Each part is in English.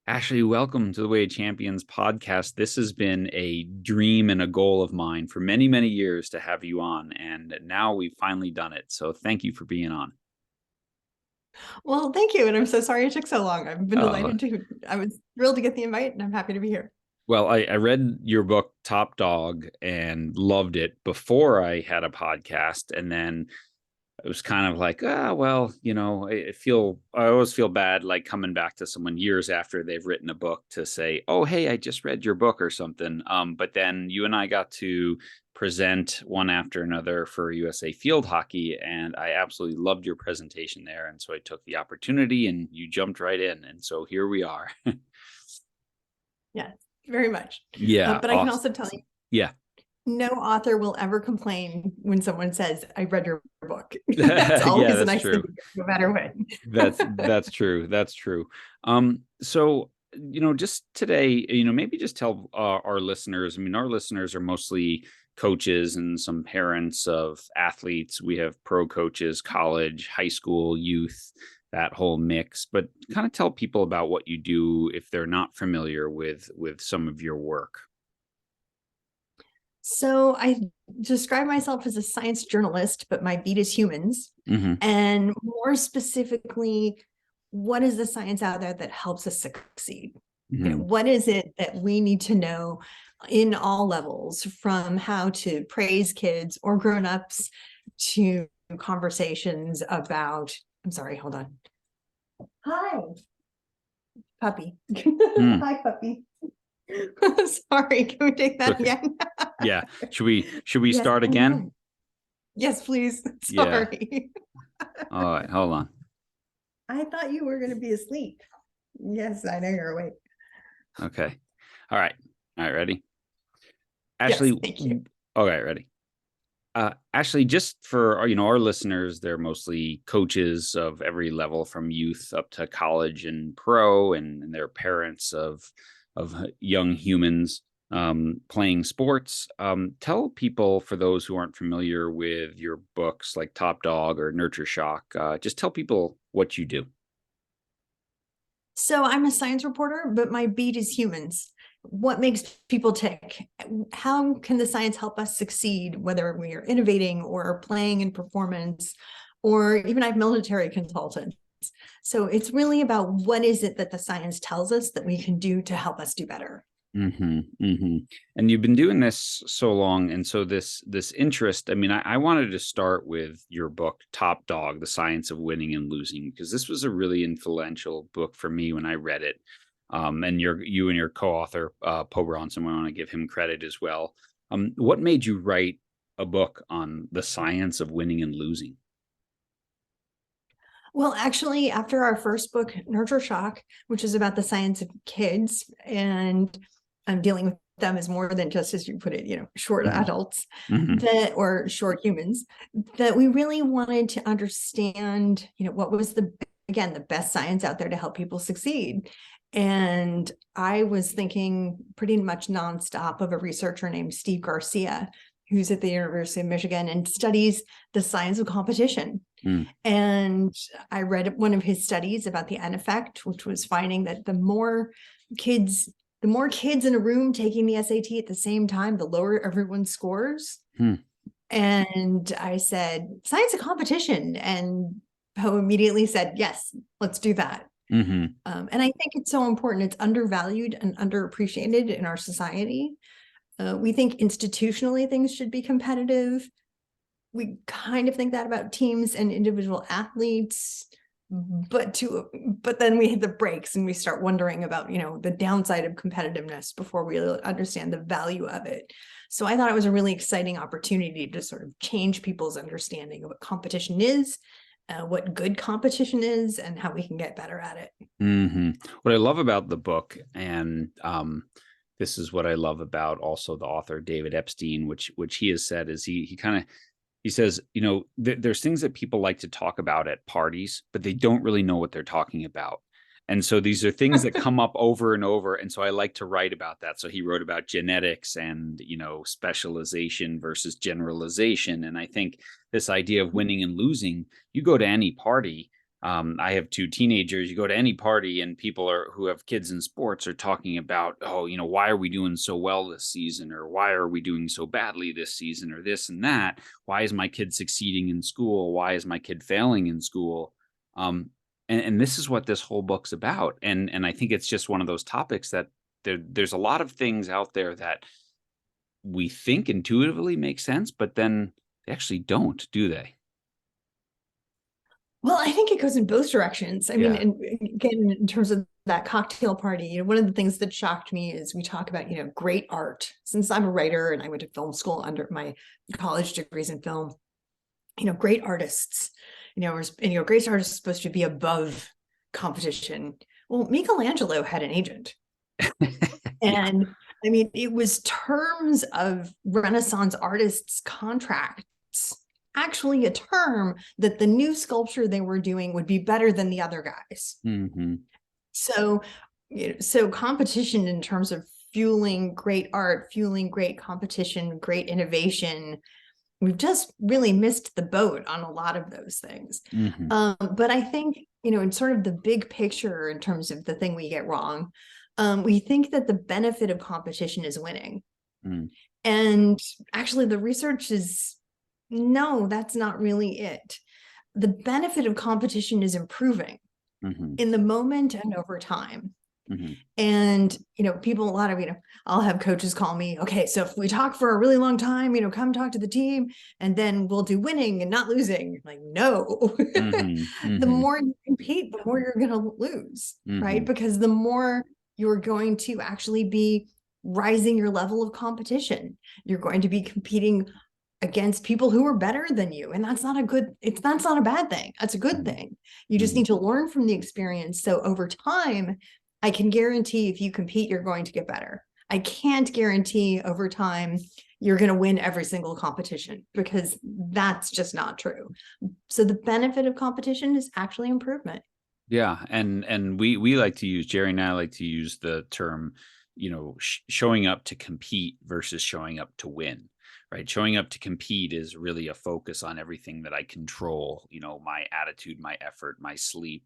Ashley, welcome to the Way of Champions podcast. This has been a dream and a goal of mine for many, many years to have you on, and now we've finally done it. So thank you for being on. Well, thank you. And I'm so sorry it took so long. I've been Oh, delighted to, I was thrilled to get the invite and I'm happy to be here. well, I read your book, Top Dog, and loved it before I had a podcast. And then it was kind of like, well, I always feel bad like coming back to someone years after they've written a book to say, oh, hey, I just read your book or something. But then you and I got to present one after another for USA Field Hockey, and I absolutely loved your presentation there. And so I took the opportunity and you jumped right in. And so here we are. Yeah, very much. Yeah. But I can also tell you, yeah. no author will ever complain when someone says, I read your book. That's always a nice thing, no matter what. That's true. That's true. So, just today, maybe just tell our listeners, our listeners are mostly coaches and some parents of athletes. We have pro coaches, college, high school, youth, that whole mix, but kind of tell people about what you do if they're not familiar with some of your work. So I describe myself as a science journalist, but my beat is humans. Mm-hmm. And more specifically, what is the science out there that helps us succeed? Mm-hmm. What is it that we need to know in all levels, from how to praise kids or grown-ups to conversations about, I'm sorry, hold on. Hi, puppy. Hi, puppy. Sorry, can we take that again? Yeah. Should we start again? Yes, please. Sorry. Yeah. All right, hold on. I thought you were going to be asleep. Yes, I know you're awake. Okay. All right. Ready? Ashley, yes, thank you. Okay, ready. Ashley, just for our listeners, they're mostly coaches of every level from youth up to college and pro, and they're parents of young humans playing sports. Tell people, for those who aren't familiar with your books like Top Dog or Nurture Shock, just tell people what you do. So I'm a science reporter, but my beat is humans. What makes people tick? How can the science help us succeed, whether we are innovating or playing in performance, or even I have military consultants. So it's really about what is it that the science tells us that we can do to help us do better. Mm-hmm, mm-hmm. And you've been doing this so long, and so this interest. I wanted to start with your book, Top Dog: The Science of Winning and Losing, because this was a really influential book for me when I read it. And you and your co-author, Poe Bronson, I want to give him credit as well. What made you write a book on the science of winning and losing? Well, actually, after our first book, Nurture Shock, which is about the science of kids and dealing with them as more than just, as you put it, short adults or short humans, that we really wanted to understand, what was the best science out there to help people succeed. And I was thinking pretty much nonstop of a researcher named Steve Garcia, who's at the University of Michigan and studies the science of competition. And I read one of his studies about the N effect, which was finding that the more kids in a room taking the SAT at the same time, the lower everyone scores. And I said, science of competition. And Poe immediately said, yes, let's do that. And I think it's so important. It's undervalued and underappreciated in our society. We think institutionally things should be competitive. We kind of think that about teams and individual athletes, but then we hit the brakes and we start wondering about, the downside of competitiveness before we really understand the value of it. So I thought it was a really exciting opportunity to sort of change people's understanding of what competition is, what good competition is, and how we can get better at it. What I love about the book, and this is what I love about also the author David Epstein, which he has said, is he says, there's things that people like to talk about at parties, but they don't really know what they're talking about. And so these are things that come up over and over. And so I like to write about that. So he wrote about genetics and, specialization versus generalization. And I think this idea of winning and losing, you go to any party, I have two teenagers. You go to any party and people who have kids in sports are talking about, oh, why are we doing so well this season? Or why are we doing so badly this season? Or this and that. Why is my kid succeeding in school? Why is my kid failing in school? And this is what this whole book's about. And I think it's just one of those topics that there's a lot of things out there that we think intuitively make sense, but then they actually don't, do they? Well, I think it goes in both directions. I mean, and again, in terms of that cocktail party, one of the things that shocked me is we talk about, great art. Since I'm a writer and I went to film school under my college degrees in film, great artists, great artists are supposed to be above competition. Well, Michelangelo had an agent. And I mean, it was terms of Renaissance artists' contracts, actually a term that the new sculpture they were doing would be better than the other guys. Mm-hmm. So competition in terms of fueling great art, fueling great competition, great innovation, we've just really missed the boat on a lot of those things. Mm-hmm. But I think, in sort of the big picture, in terms of the thing we get wrong, we think that the benefit of competition is winning. Mm. And actually the research is, no, that's not really it. The benefit of competition is improving in the moment and over time. And, people, a lot of, I'll have coaches call me, okay, so if we talk for a really long time, come talk to the team and then we'll do winning and not losing. Like, no, the more you compete, the more you're going to lose, right? Because the more you're going to actually be rising your level of competition, you're going to be competing against people who are better than you. And that's not a bad thing. That's a good thing. You just need to learn from the experience. So over time, I can guarantee if you compete, you're going to get better. I can't guarantee over time you're going to win every single competition, because that's just not true. So the benefit of competition is actually improvement. Yeah. And we like to use, Jerry and I like to use the term, showing up to compete versus showing up to win. Right. Showing up to compete is really a focus on everything that I control, my attitude, my effort, my sleep,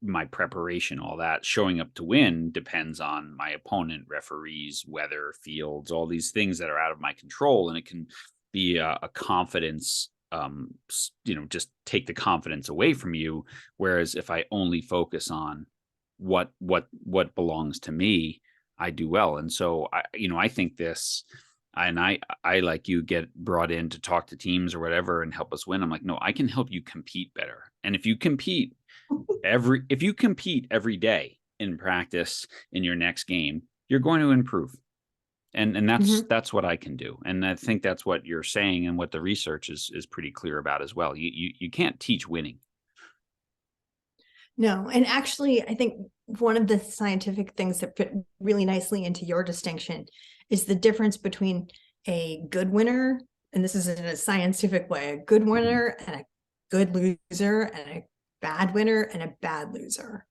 my preparation, all that. Showing up to win depends on my opponent, referees, weather, fields, all these things that are out of my control. And it can be a confidence, just take the confidence away from you. Whereas if I only focus on what belongs to me, I do well. And so I think this. And I like you get brought in to talk to teams or whatever and help us win. I'm like, no, I can help you compete better. And if you compete every day in practice in your next game, you're going to improve. And that's what I can do. And I think that's what you're saying, and what the research is pretty clear about as well. You can't teach winning. No. And actually, I think one of the scientific things that fit really nicely into your distinction is the difference between a good winner, and this is in a scientific way, a good winner and a good loser, and a bad winner and a bad loser.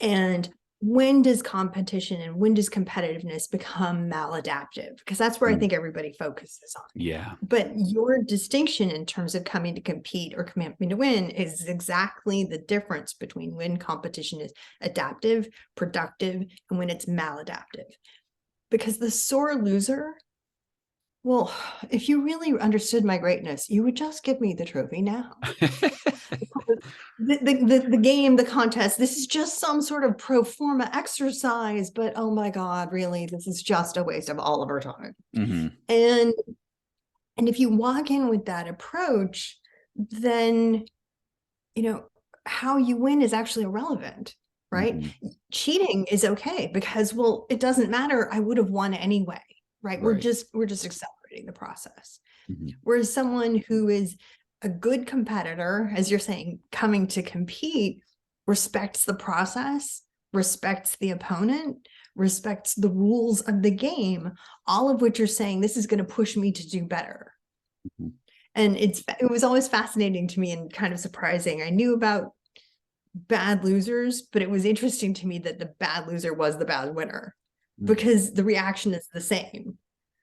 And when does competition and when does competitiveness become maladaptive? Because that's where I think everybody focuses on. Yeah. But your distinction in terms of coming to compete or coming to win is exactly the difference between when competition is adaptive, productive, and when it's maladaptive. Because the sore loser, well, if you really understood my greatness, you would just give me the trophy now. The game, the contest, this is just some sort of pro forma exercise, but oh my God, really, this is just a waste of all of our time. And if you walk in with that approach, then, how you win is actually irrelevant. Right? Cheating is okay because, well, it doesn't matter. I would have won anyway, right? We're just accelerating the process. Whereas someone who is a good competitor, as you're saying, coming to compete, respects the process, respects the opponent, respects the rules of the game, all of which are saying this is going to push me to do better. And it was always fascinating to me and kind of surprising. I knew about bad losers, but it was interesting to me that the bad loser was the bad winner, because the reaction is the same.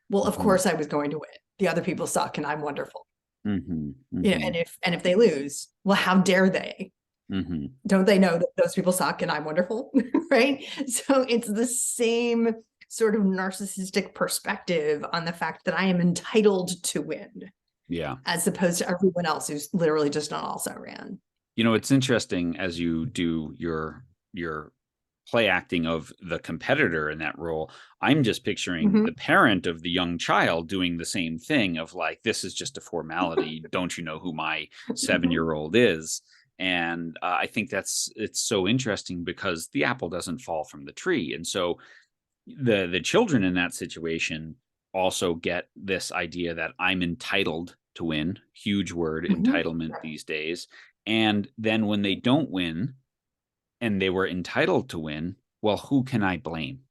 Well, of course I was going to win. The other people suck and I'm wonderful. And if they lose, well, how dare they? Don't they know that those people suck and I'm wonderful? Right? So it's the same sort of narcissistic perspective on the fact that I am entitled to win. Yeah. As opposed to everyone else who's literally just not also ran. It's interesting as you do your play acting of the competitor in that role. I'm just picturing the parent of the young child doing the same thing of like, this is just a formality. Don't you know who my 7-year-old is? And I think it's so interesting because the apple doesn't fall from the tree. And so the children in that situation also get this idea that I'm entitled to win. Huge word, entitlement these days. And then when they don't win and they were entitled to win, well, who can I blame?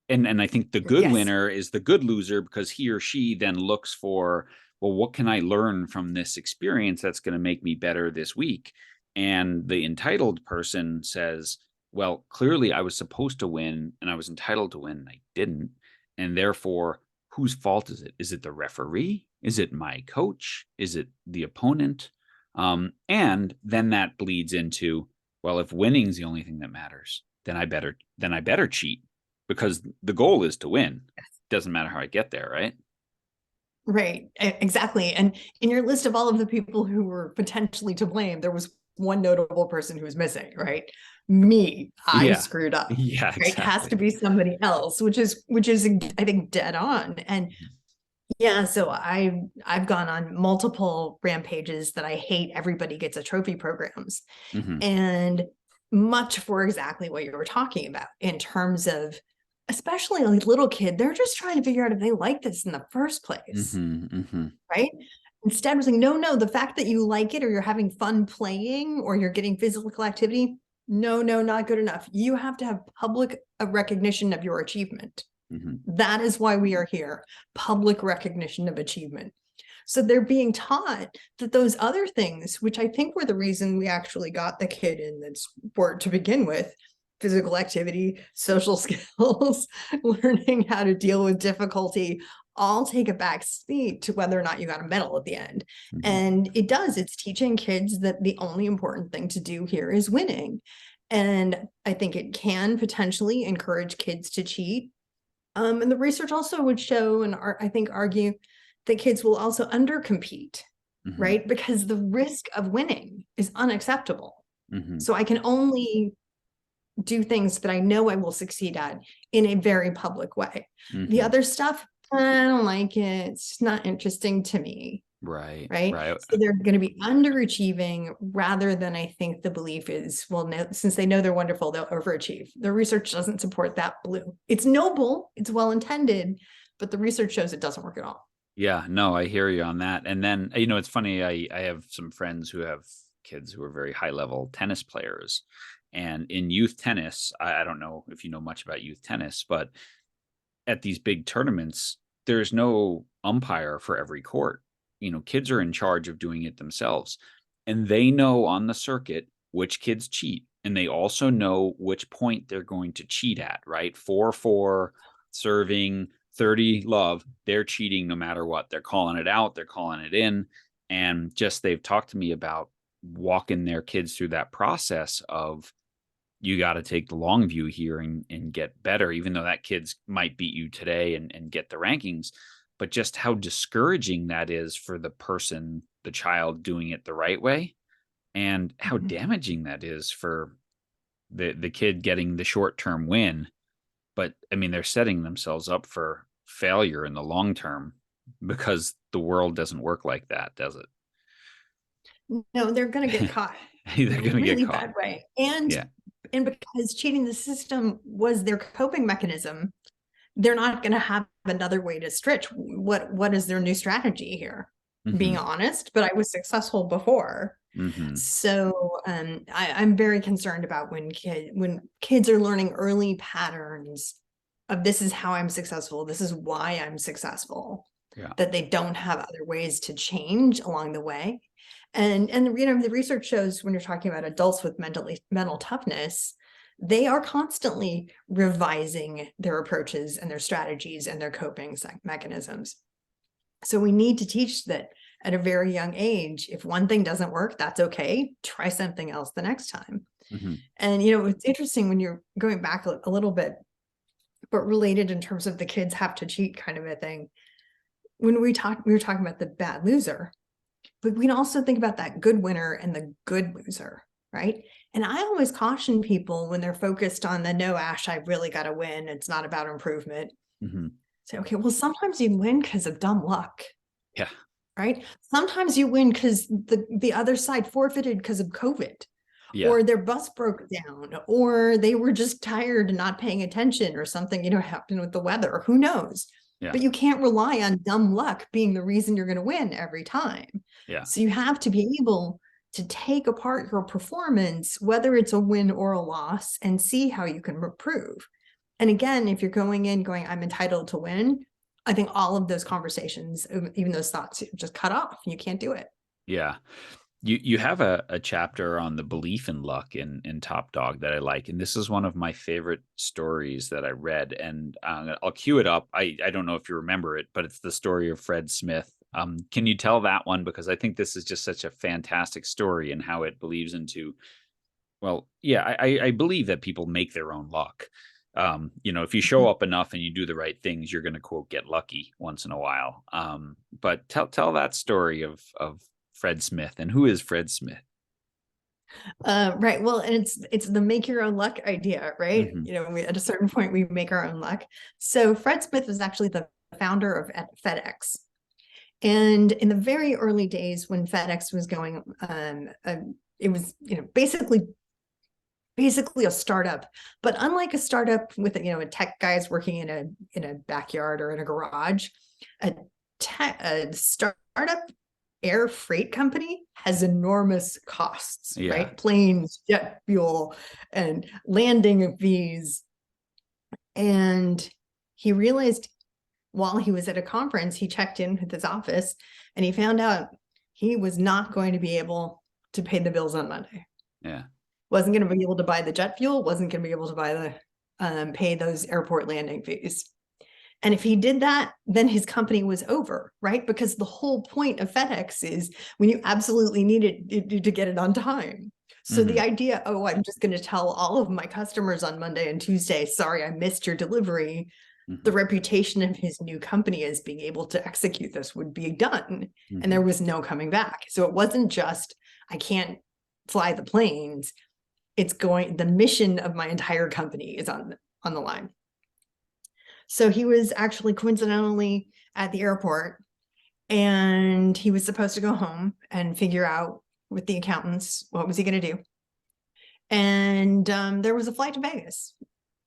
And I think the good winner is the good loser, because he or she then looks for, well, what can I learn from this experience that's going to make me better this week? And the entitled person says, well, clearly I was supposed to win and I was entitled to win and I didn't. And therefore, whose fault is it? Is it the referee? Is it my coach? Is it the opponent? And then that bleeds into, well, if winning's the only thing that matters, then I better cheat, because the goal is to win. It doesn't matter how I get there, right? Right, exactly. And in your list of all of the people who were potentially to blame, there was one notable person who was missing, right? Me. I screwed up. Yeah, exactly. Right? It has to be somebody else, which is I think dead on. And yeah, so I've gone on multiple rampages that I hate everybody gets a trophy programs, and much for exactly what you were talking about in terms of, especially a little kid, they're just trying to figure out if they like this in the first place, right? Instead of saying, no, the fact that you like it, or you're having fun playing, or you're getting physical activity, no, not good enough. You have to have public recognition of your achievement. That is why we are here, public recognition of achievement. So they're being taught that those other things, which I think were the reason we actually got the kid in that sport to begin with, physical activity, social skills, learning how to deal with difficulty, all take a back seat to whether or not you got a medal at the end. And it's teaching kids that the only important thing to do here is winning. And I think it can potentially encourage kids to cheat. And the research also would show, and I think argue, that kids will also undercompete, right? Because the risk of winning is unacceptable. So I can only do things that I know I will succeed at in a very public way. The other stuff, I don't like it. It's not interesting to me. Right. So they're going to be underachieving, rather than, I think the belief is, well, no, since they know they're wonderful, they'll overachieve. The research doesn't support that blue. It's noble, it's well-intended, but the research shows it doesn't work at all. Yeah, no, I hear you on that. And then, it's funny, I have some friends who have kids who are very high-level tennis players. And in youth tennis, I don't know if you know much about youth tennis, but at these big tournaments, there's no umpire for every court. Kids are in charge of doing it themselves. And they know on the circuit which kids cheat. And they also know which point they're going to cheat at, right? 4-4, serving, 30 love. They're cheating no matter what. They're calling it out. They're calling it in. And they've talked to me about walking their kids through that process of, you got to take the long view here and get better, even though that kids might beat you today and get the rankings. But just how discouraging that is for the person, the child doing it the right way, and how damaging that is for the kid getting the short-term win. But I mean, they're setting themselves up for failure in the long term, because the world doesn't work like that, does it? No, they're going to get caught. They're going to really get caught. Bad way. And because cheating the system was their coping mechanism, they're not going to have another way to stretch. What is their new strategy here? Being honest, but I was successful before. So I'm very concerned about when kids are learning early patterns of, this is how I'm successful, this is why I'm successful, that they don't have other ways to change along the way. And the research shows, when you're talking about adults with mental toughness, they are constantly revising their approaches and their strategies and their coping mechanisms. So we need to teach that at a very young age. If one thing doesn't work, that's okay. Try something else the next time. And, it's interesting when you're going back a little bit, but related in terms of the kids have to cheat kind of a thing. When we were talking about the bad loser, but we can also think about that good winner and the good loser, right? And I always caution people when they're focused on the no, Ash, I really got to win. It's not about improvement. Say, okay, well, sometimes you win because of dumb luck. Yeah. Right. Sometimes you win because the other side forfeited because of COVID. Yeah. Or their bus broke down, or they were just tired and not paying attention, or something, happened with the weather, or who knows. Yeah. But you can't rely on dumb luck being the reason you're going to win every time. Yeah. So you have to be able to take apart your performance, whether it's a win or a loss, and see how you can improve. And again, if you're going in going, I'm entitled to win, I think all of those conversations, even those thoughts, just cut off. You can't do it. Yeah. You have a chapter on the belief in luck in Top Dog that I like. And this is one of my favorite stories that I read. And I'll cue it up. I don't know if you remember it, but it's the story of Fred Smith. Can you tell that one? Because I think this is just such a fantastic story and how it believes into, well, yeah, I believe that people make their own luck. If you show up enough and you do the right things, you're going to, quote, get lucky once in a while. But tell that story of Fred Smith. And who is Fred Smith? Right. Well, and it's the make your own luck idea, right? At a certain point, we make our own luck. So Fred Smith was actually the founder of FedEx. And in the very early days when FedEx was going, it was, basically a startup, but unlike a startup with, a tech guys working in a backyard or in a garage, a startup air freight company has enormous costs, right? Planes, jet fuel, and landing fees. And he realized while he was at a conference, he checked in with his office and he found out he was not going to be able to pay the bills on Monday. Yeah. Wasn't going to be able to buy the jet fuel, wasn't going to be able to buy pay those airport landing fees. And if he did that, then his company was over, right? Because the whole point of FedEx is when you absolutely need it to get it on time. So the idea, I'm just going to tell all of my customers on Monday and Tuesday, sorry, I missed your delivery. The reputation of his new company as being able to execute this would be done. And there was no coming back. So it wasn't just, I can't fly the planes. The mission of my entire company is on the line. So he was actually coincidentally at the airport and he was supposed to go home and figure out with the accountants, what was he going to do? And there was a flight to Vegas.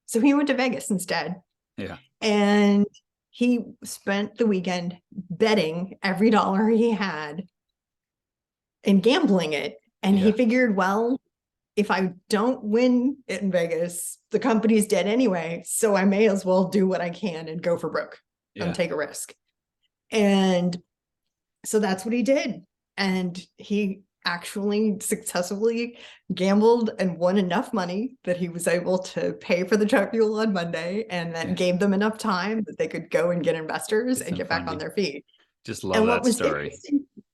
So he went to Vegas instead. Yeah. And he spent the weekend betting every dollar he had and gambling it. And he figured, well, if I don't win in Vegas, the company's dead anyway. So I may as well do what I can and go for broke and take a risk. And so that's what he did. And he actually successfully gambled and won enough money that he was able to pay for the jet fuel on Monday, and then gave them enough time that they could go and get investors and get back on their feet. Just love that story.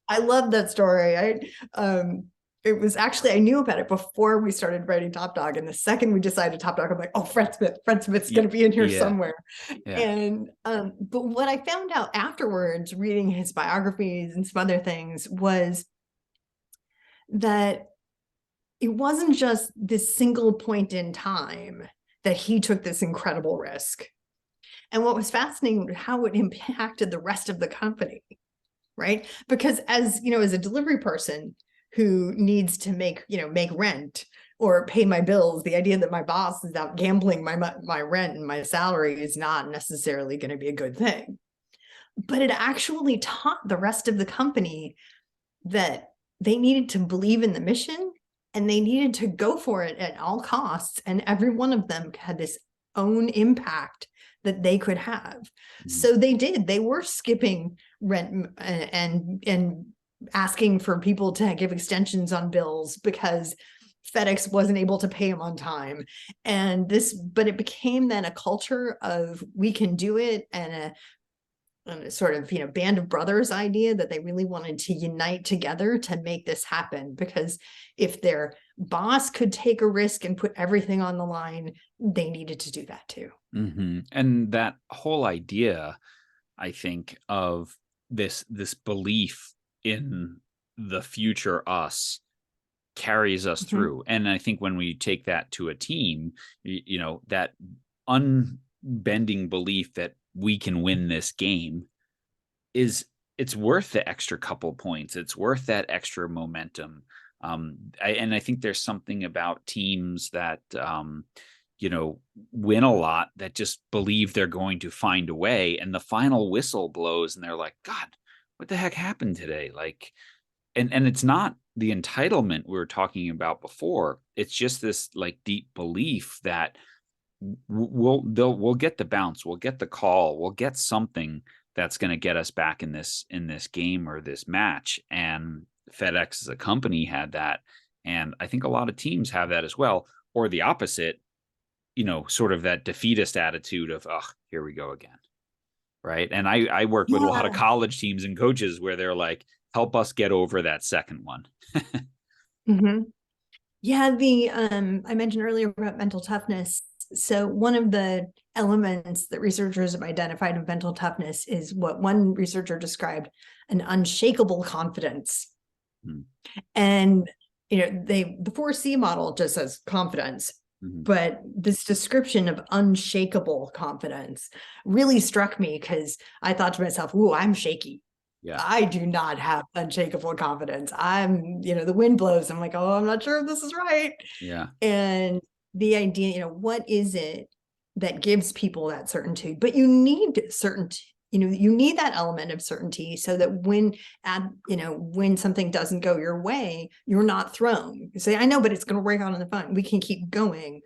I love that story. It was actually, I knew about it before we started writing Top Dog. And the second we decided Top Dog, I'm like, oh, Fred Smith's going to be in here somewhere. Yeah. And, but what I found out afterwards, reading his biographies and some other things, was that it wasn't just this single point in time that he took this incredible risk. And what was fascinating, how it impacted the rest of the company, right? Because as a delivery person who needs to make rent or pay my bills, the idea that my boss is out gambling my rent and my salary is not necessarily going to be a good thing. But it actually taught the rest of the company that they needed to believe in the mission and they needed to go for it at all costs. And every one of them had this own impact that they could have. Mm-hmm. So they did. They were skipping rent and asking for people to give extensions on bills because FedEx wasn't able to pay them on time. But it became then a culture of we can do it, and sort of, band of brothers idea that they really wanted to unite together to make this happen, because if their boss could take a risk and put everything on the line, they needed to do that too. And that whole idea, I think, of this belief in the future us carries us through. And I think when we take that to a team, that unbending belief that we can win this game it's worth the extra couple points. It's worth that extra momentum. And I think there's something about teams that, win a lot, that just believe they're going to find a way, and the final whistle blows and they're like, God, what the heck happened today? Like, and it's not the entitlement we were talking about before. It's just this like deep belief that we'll get the bounce, we'll get the call, we'll get something that's going to get us back in this game or this match. And FedEx as a company had that. And I think a lot of teams have that as well, or the opposite, sort of that defeatist attitude of, oh, here we go again. Right. And I work with a lot of college teams and coaches where they're like, help us get over that second one. Yeah. I mentioned earlier about mental toughness. So one of the elements that researchers have identified of mental toughness is what one researcher described an unshakable confidence. And, the 4C model just says confidence, but this description of unshakable confidence really struck me, because I thought to myself, ooh, I'm shaky. Yeah. I do not have unshakable confidence. I'm, the wind blows. I'm like, oh, I'm not sure if this is right. Yeah. And the idea, what is it that gives people that certainty? But you need certainty, you need that element of certainty so that when something doesn't go your way, you're not thrown. You say, I know, but it's going to work out on the fun. We can keep going,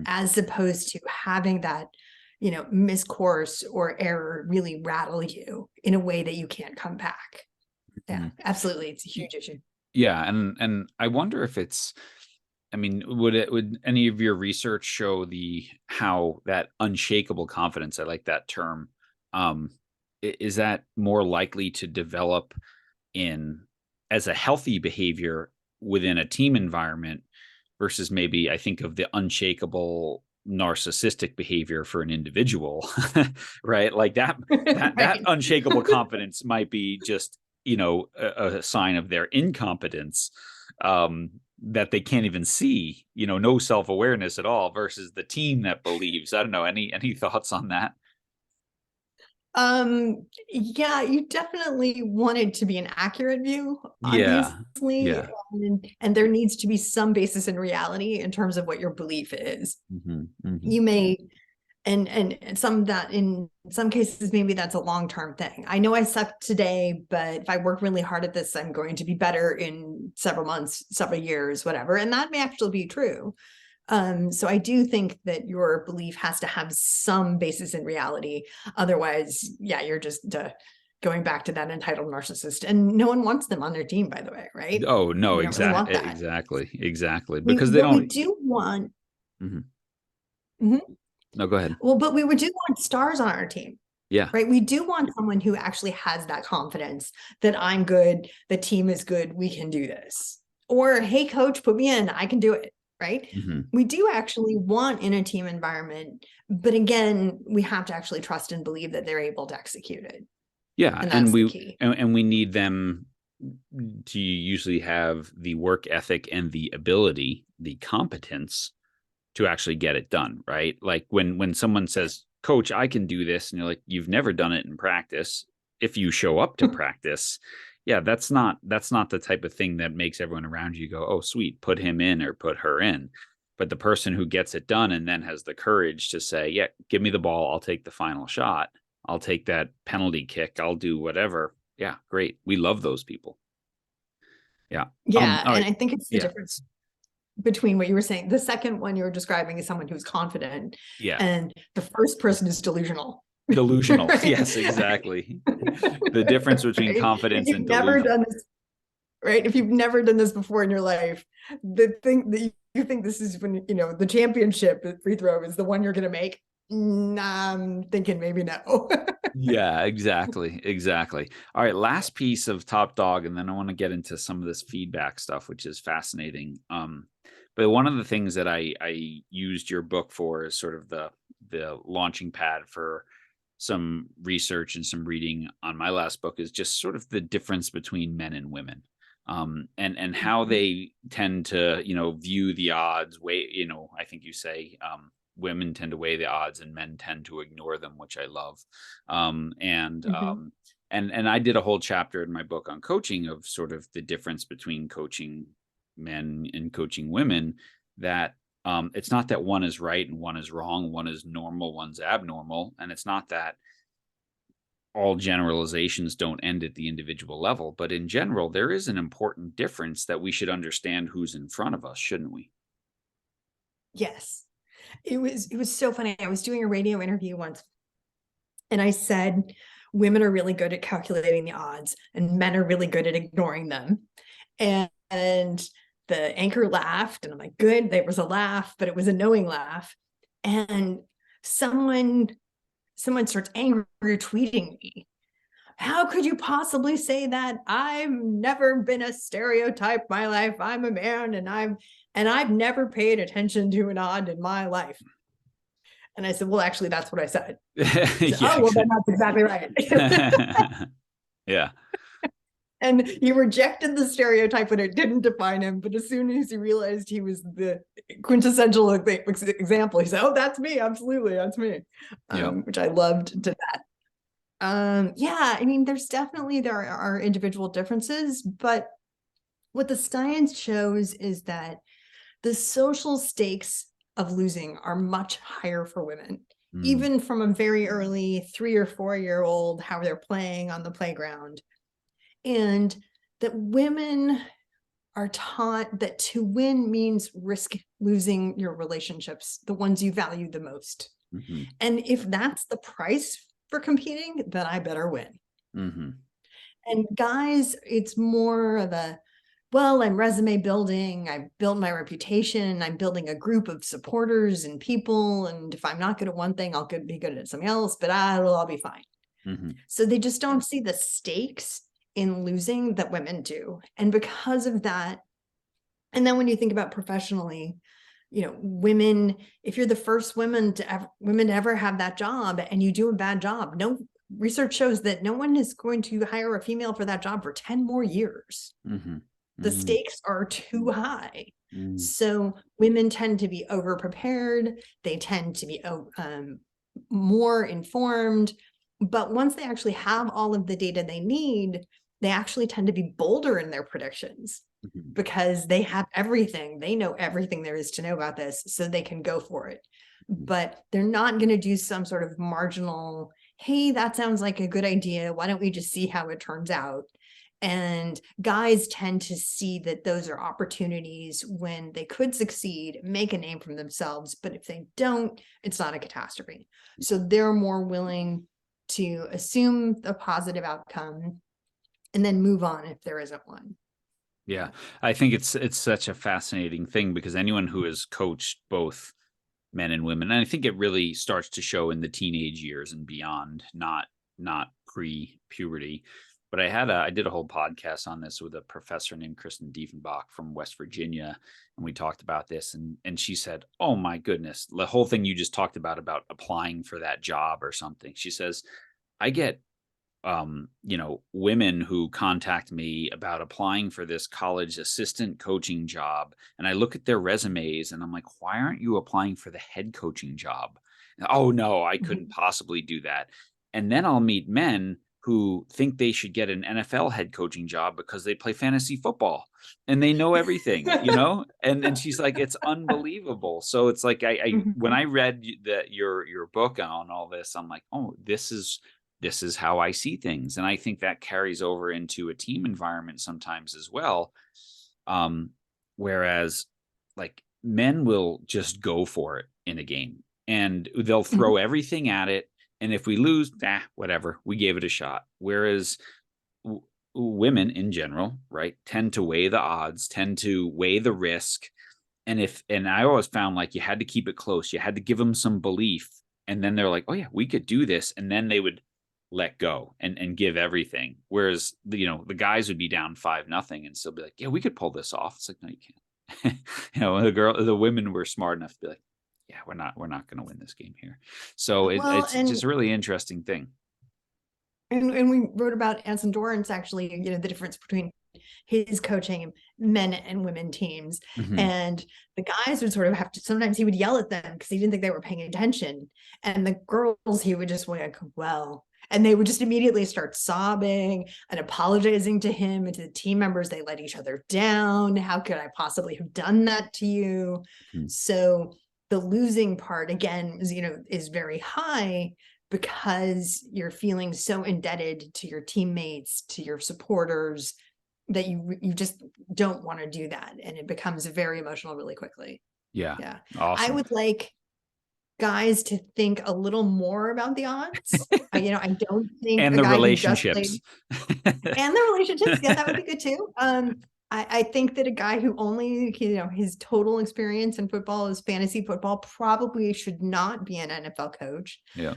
as opposed to having that, miscourse or error really rattle you in a way that you can't come back. Yeah, absolutely. It's a huge issue. Yeah. And I wonder if would any of your research show how that unshakable confidence, I like that term, is that more likely to develop as a healthy behavior within a team environment versus maybe I think of the unshakable narcissistic behavior for an individual, right? Like that unshakable confidence might be just, a sign of their incompetence, that they can't even see, no self-awareness at all, versus the team that believes. I don't know. Any thoughts on that? Yeah, you definitely want it to be an accurate view, obviously. Yeah. And there needs to be some basis in reality in terms of what your belief is. You may, and some that in some cases, maybe that's a long-term thing. I know I suck today, but if I work really hard at this, I'm going to be better in several months, several years, whatever. And that may actually be true. So I do think that your belief has to have some basis in reality. Otherwise, yeah, you're just going back to that entitled narcissist, and no one wants them on their team, by the way, right? Oh no, exactly, really exactly. Because we do want. No, go ahead. Well, but we do want stars on our team. Yeah. Right. We do want someone who actually has that confidence that I'm good, the team is good, we can do this. Or, hey, coach, put me in, I can do it. Right. We do actually want in a team environment, but again, we have to actually trust and believe that they're able to execute it. Yeah. And we need them to usually have the work ethic and the ability, the competence to actually get it done. Right. Like when someone says, coach, I can do this. And you're like, you've never done it in practice. If you show up to practice, yeah, that's not the type of thing that makes everyone around you go, oh, sweet, put him in or put her in. But the person who gets it done and then has the courage to say, yeah, give me the ball, I'll take the final shot, I'll take that penalty kick, I'll do whatever. Yeah, great. We love those people. Yeah. Yeah. And I think it's the difference between what you were saying. The second one you were describing is someone who's confident. Yeah. And the first person is delusional. Right? Yes, exactly. The difference between confidence and delusion. Never done this, right? If you've never done this before in your life, the thing that you think this is when, the championship free throw is the one you're going to make. I'm thinking maybe no. Yeah, exactly. Exactly. All right. Last piece of Top Dog, and then I want to get into some of this feedback stuff, which is fascinating. But one of the things that I used your book for is sort of the launching pad for some research and some reading on my last book, is just sort of the difference between men and women. And how they tend to, view the odds, I think you say, women tend to weigh the odds and men tend to ignore them, which I love. Um, and Mhm. um, and I did a whole chapter in my book on coaching of sort of the difference between coaching men and coaching women. That it's not that one is right and one is wrong, one is normal, one's abnormal, and it's not that all generalizations don't end at the individual level, but in general, there is an important difference that we should understand who's in front of us, shouldn't we? Yes. It was so funny. I was doing a radio interview once and I said, women are really good at calculating the odds and men are really good at ignoring them. And the anchor laughed and I'm like, good, there was a laugh, but it was a knowing laugh. And someone starts angry tweeting me. How could you possibly say that? I've never been a stereotype in my life. I'm a man and I've never paid attention to an odd in my life. And I said, well, actually, that's what I said. Said, Yeah. oh, well, then that's exactly right. Yeah. And he rejected the stereotype when it didn't define him. But as soon as he realized he was the quintessential example, he said, oh, that's me. Absolutely. That's me. Yeah. Which I loved to that. Yeah, I mean, there are individual differences, but what the science shows is that the social stakes of losing are much higher for women, Mm, even from a very early 3 or 4 year old, how they're playing on the playground. And that women are taught that to win means risk losing your relationships, the ones you value the most. mhm, And if that's the price for competing, then I better win. mhm. And guys, it's more of a, well, I'm resume building, I've built my reputation, I'm building a group of supporters and people. And if I'm not good at one thing, I'll be good at something else, but I'll be fine. Mhm. So they just don't see the stakes in losing that women do. And because of that, and then when you think about professionally, women, if you're the first women to ever have that job and you do a bad job, no research shows that no one is going to hire a female for that job for 10 more years. Mhm. The Mhm. stakes are too high. Mhm. So women tend to be over prepared. They tend to be more informed. But once they actually have all of the data they need, they actually tend to be bolder in their predictions Mhm. because they have everything. They know everything there is to know about this, so they can go for it. Mhm. But they're not going to do some sort of marginal, hey, that sounds like a good idea. Why don't we just see how it turns out? And guys tend to see that those are opportunities when they could succeed, make a name for themselves. But if they don't, it's not a catastrophe. So they're more willing to assume a positive outcome and then move on if there isn't one. Yeah. I think it's such a fascinating thing because anyone who has coached both men and women, and I think it really starts to show in the teenage years and beyond, not pre-puberty. But I did a whole podcast on this with a professor named Kristen Diefenbach from West Virginia, and we talked about this, and she said, "Oh my goodness, the whole thing you just talked about applying for that job or something." She says, "I get women who contact me about applying for this college assistant coaching job. And I look at their resumes and I'm like, why aren't you applying for the head coaching job? Oh, no, I couldn't Mhm. possibly do that. And then I'll meet men who think they should get an NFL head coaching job because they play fantasy football and they know everything, and she's like, it's unbelievable. So it's like, I when Mhm. I read that your book on all this, I'm like, oh, this is how I see things. And I think that carries over into a team environment sometimes as well. Um, Whereas like men will just go for it in a game and they'll Mhm. throw everything at it. And if we lose, whatever, we gave it a shot. Whereas women in general, right, tend to weigh the odds, tend to weigh the risk. And I always found like you had to keep it close. You had to give them some belief and then they're like, oh yeah, we could do this. And then they would let go and give everything. Whereas the guys would be down 5-0 and still be like, yeah, we could pull this off. It's like, no, you can't. The women were smart enough to be like, yeah, we're not going to win this game here. So it's just a really interesting thing. And we wrote about Anson Dorrance, actually, the difference between his coaching men and women teams. Mm-hmm. And the guys would sort of have to, sometimes he would yell at them because he didn't think they were paying attention. And the girls, he would just like, well, and they would just immediately start sobbing and apologizing to him and to the team members. They let each other down. How could I possibly have done that to you? Mm-hmm. So the losing part, again, is very high, because you're feeling so indebted to your teammates, to your supporters, that you just don't want to do that. And it becomes very emotional really quickly. Yeah. Awesome. I would like guys to think a little more about the odds. I don't think and the relationships. And the relationships. Yeah, that would be good too. I think that a guy who only, his total experience in football is fantasy football probably should not be an NFL coach. Yeah.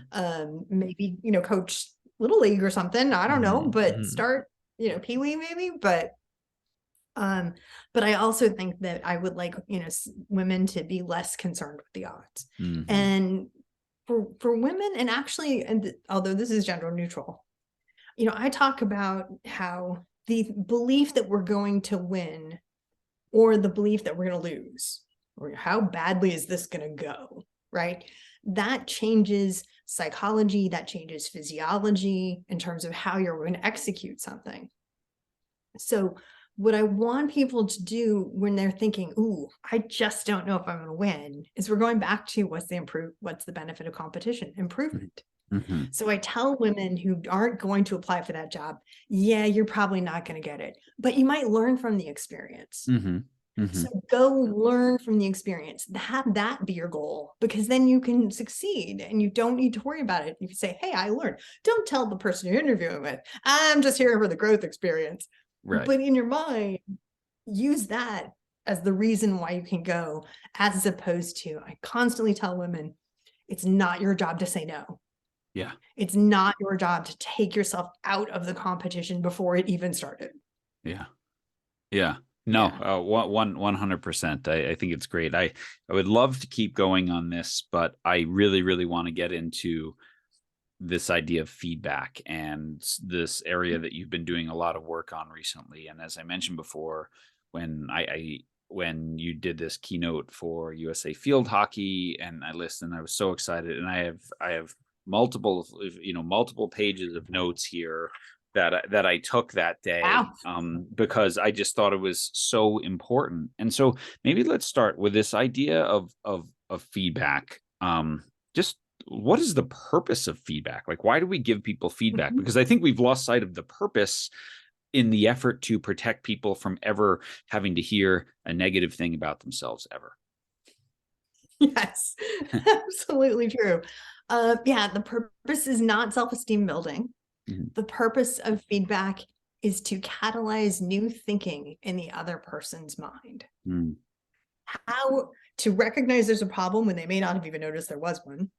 Maybe, coach Little League or something. I don't know, but start, Pee Wee maybe. But I also think that I would like, women to be less concerned with the odds. Mm-hmm. And for women, and actually, although this is gender neutral, I talk about how the belief that we're going to win, or the belief that we're going to lose, or how badly is this going to go, right? That changes psychology, that changes physiology in terms of how you're going to execute something. So what I want people to do when they're thinking, ooh, I just don't know if I'm going to win, is we're going back to what's the benefit of competition? Improvement. Mm-hmm. So I tell women who aren't going to apply for that job, yeah, you're probably not going to get it, but you might learn from the experience. Mm-hmm. Mm-hmm. So go learn from the experience. Have that be your goal, because then you can succeed and you don't need to worry about it. You can say, hey, I learned. Don't tell the person you're interviewing with, I'm just here for the growth experience. Right. But in your mind, use that as the reason why you can go, as opposed to, I constantly tell women, it's not your job to say no. Yeah. It's not your job to take yourself out of the competition before it even started. Yeah. Yeah. No, 100%. I think it's great. I would love to keep going on this, but I really, really want to get into this idea of feedback and this area that you've been doing a lot of work on recently. And as I mentioned before, when when you did this keynote for USA Field Hockey, and I listened, I was so excited. And I have multiple pages of notes here that I took that day. Wow. Because I just thought it was so important. And so maybe let's start with this idea of feedback. Just what is the purpose of feedback? Like, why do we give people feedback? Mm-hmm. Because I think we've lost sight of the purpose in the effort to protect people from ever having to hear a negative thing about themselves ever. Yes, absolutely true. The purpose is not self-esteem building. Mm-hmm. The purpose of feedback is to catalyze new thinking in the other person's mind. Mm. How to recognize there's a problem when they may not have even noticed there was one,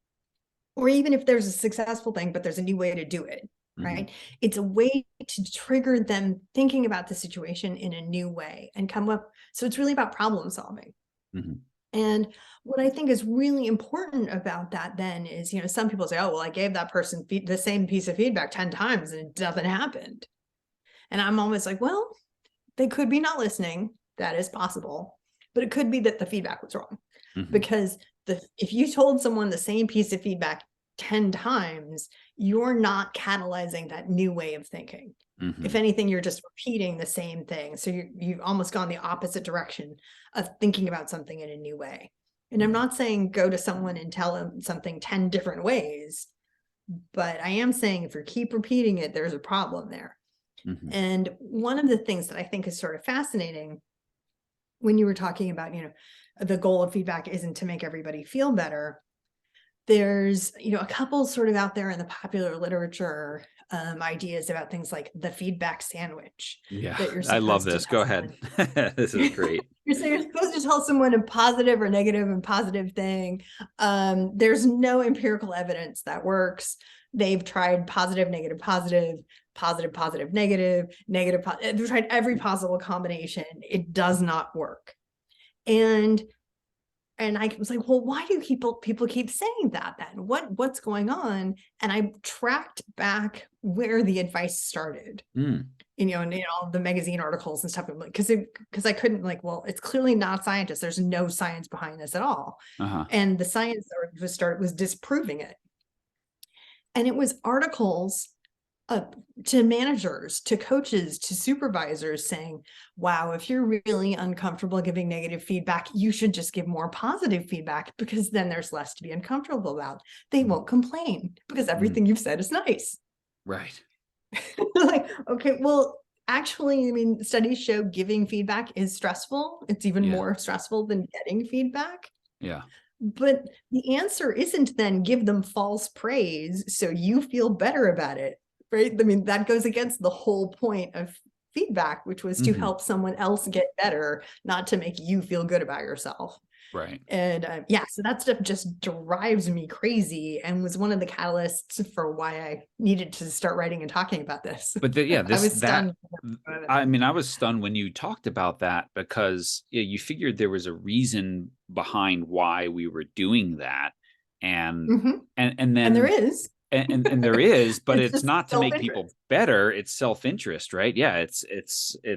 or even if there's a successful thing, but there's a new way to do it, mm-hmm. right? It's a way to trigger them thinking about the situation in a new way and come up. So it's really about problem solving. Mm-hmm. And what I think is really important about that then is, some people say, oh, well, I gave that person the same piece of feedback 10 times and nothing happened. And I'm always like, well, they could be not listening. That is possible. But it could be that the feedback was wrong. Mm-hmm. Because if you told someone the same piece of feedback 10 times, you're not catalyzing that new way of thinking. Mm-hmm. If anything, you're just repeating the same thing. So you've almost gone the opposite direction of thinking about something in a new way. And I'm not saying go to someone and tell them something 10 different ways, but I am saying if you keep repeating it, there's a problem there. Mm-hmm. And one of the things that I think is sort of fascinating when you were talking about, the goal of feedback isn't to make everybody feel better. There's, a couple sort of out there in the popular literature ideas about things like the feedback sandwich. Yeah, That you're I love supposed to this. tell Go ahead. This is great. You're supposed to tell someone a positive or negative and positive thing. There's no empirical evidence that works. They've tried positive, negative, positive, positive, positive, negative, negative. They've tried every possible combination. It does not work. And I was like, well, why do people keep saying that then? What's going on? And I tracked back where the advice started. And all the magazine articles and stuff, because I couldn't, like, well, it's clearly not scientists. There's no science behind this at all. And the science that was disproving it. And it was articles to managers, to coaches, to supervisors saying, wow, if you're really uncomfortable giving negative feedback, you should just give more positive feedback, because then there's less to be uncomfortable about. They won't complain because everything you've said is nice. Right. Like, okay, well, actually, I mean, studies show giving feedback is stressful. It's even more stressful than getting feedback. Yeah. But the answer isn't then give them false praise so you feel better about it, right? I mean, that goes against the whole point of feedback, which was to help someone else get better, not to make you feel good about yourself. Right. And so that stuff just drives me crazy, and was one of the catalysts for why I needed to start writing and talking about this. But I was stunned. I mean, I was stunned when you talked about that, because you figured there was a reason behind why we were doing that. And then there is. And there is, but it's not to make self-interest. people better. It's self-interest, right? Yeah, it's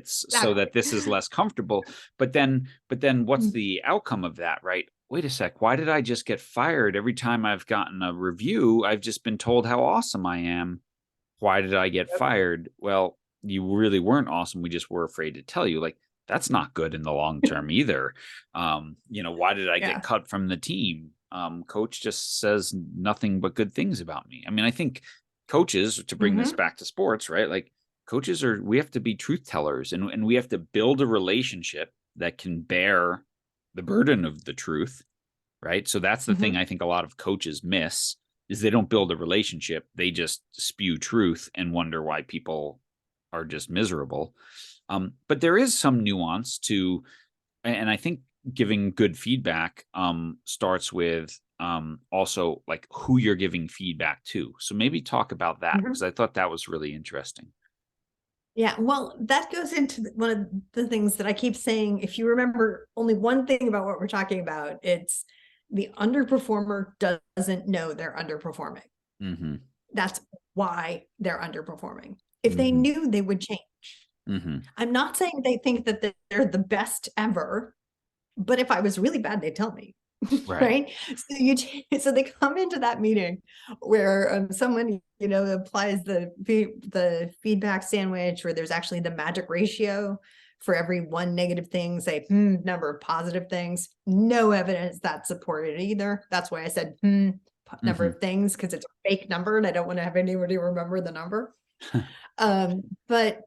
so that this is less comfortable. But then what's the outcome of that, right? Wait a sec. Why did I just get fired every time I've gotten a review? I've just been told how awesome I am. Why did I get fired? Well, you really weren't awesome. We just were afraid to tell you. Like, that's not good in the long term either. Why did I get cut from the team? Coach just says nothing but good things about me. I mean, I think coaches, to bring this back to sports, right? Like, coaches we have to be truth tellers, and we have to build a relationship that can bear the burden of the truth, right? So that's the thing I think a lot of coaches miss, is they don't build a relationship. They just spew truth and wonder why people are just miserable. But there is some nuance to, and I think giving good feedback starts with also like who you're giving feedback to. So maybe talk about that, because I thought that was really interesting. Yeah, well, that goes into one of the things that I keep saying. If you remember only one thing about what we're talking about, it's the underperformer doesn't know they're underperforming. That's why they're underperforming. If they knew, they would change. I'm not saying they think that they're the best ever, but if I was really bad, they'd tell me. Right. So they come into that meeting where someone, applies the feedback sandwich, where there's actually the magic ratio for every one negative thing, say number of positive things. No evidence that's supported either. That's why I said number of things, because it's a fake number and I don't want to have anybody remember the number. But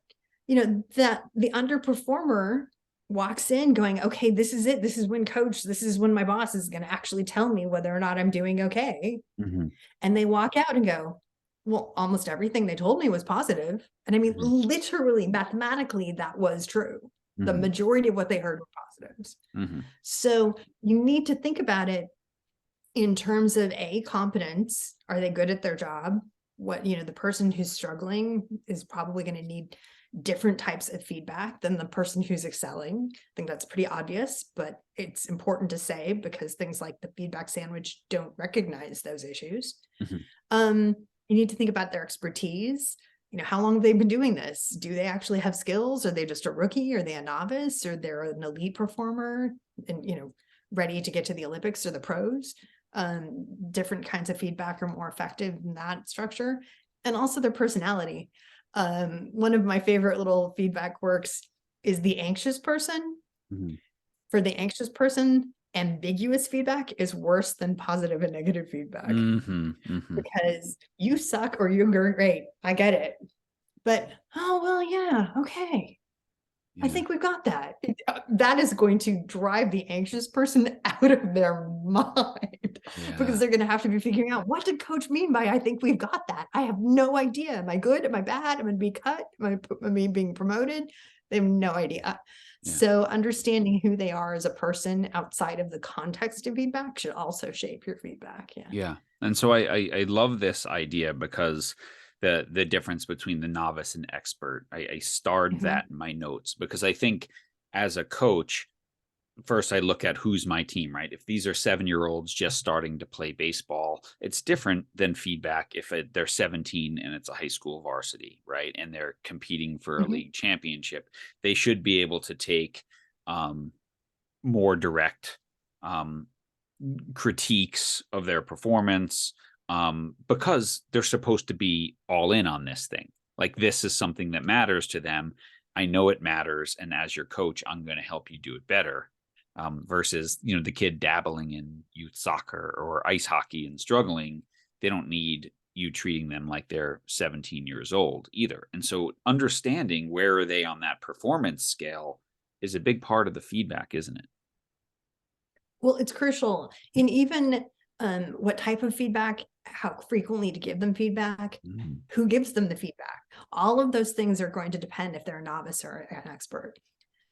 that the underperformer walks in going, okay, this is it. This is when my boss is going to actually tell me whether or not I'm doing okay. And they walk out and go, well, almost everything they told me was positive. And I mean, literally, mathematically, that was true. The majority of what they heard were positives. So you need to think about it in terms of competence. Are they good at their job? The person who's struggling is probably going to need different types of feedback than the person who's excelling. I think that's pretty obvious, but it's important to say, because things like the feedback sandwich don't recognize those issues. You need to think about their expertise. How long have they been doing this? Do they actually have skills? Are they just a rookie? Are they a novice? Or they're an elite performer and, ready to get to the Olympics or the pros? Different kinds of feedback are more effective in that structure. And also their personality. One of my favorite little feedback works is the anxious person. For the anxious person, ambiguous feedback is worse than positive and negative feedback. Because you suck or you're great. I get it. But, oh, well, yeah, okay. I think we've got that. That is going to drive the anxious person out of their mind because they're going to have to be figuring out, what did coach mean by, I think we've got that? I have no idea. Am I good? Am I bad? Am I going to be cut? Am I being promoted? They have no idea. Yeah. So understanding who they are as a person outside of the context of feedback should also shape your feedback. Yeah. Yeah. And so I love this idea because the difference between the novice and expert, I starred that in my notes, because I think as a coach, first I look at who's my team, right? If these are 7-year-olds just starting to play baseball, it's different than feedback if they're 17 and it's a high school varsity, right? And they're competing for a league championship. They should be able to take more direct critiques of their performance, because they're supposed to be all in on this thing. Like, this is something that matters to them. I know it matters. And as your coach, I'm going to help you do it better. Versus, the kid dabbling in youth soccer or ice hockey and struggling. They don't need you treating them like they're 17 years old either. And so understanding where are they on that performance scale is a big part of the feedback, isn't it? Well, it's crucial in even what type of feedback, how frequently to give them feedback, who gives them the feedback. All of those things are going to depend if they're a novice or an expert.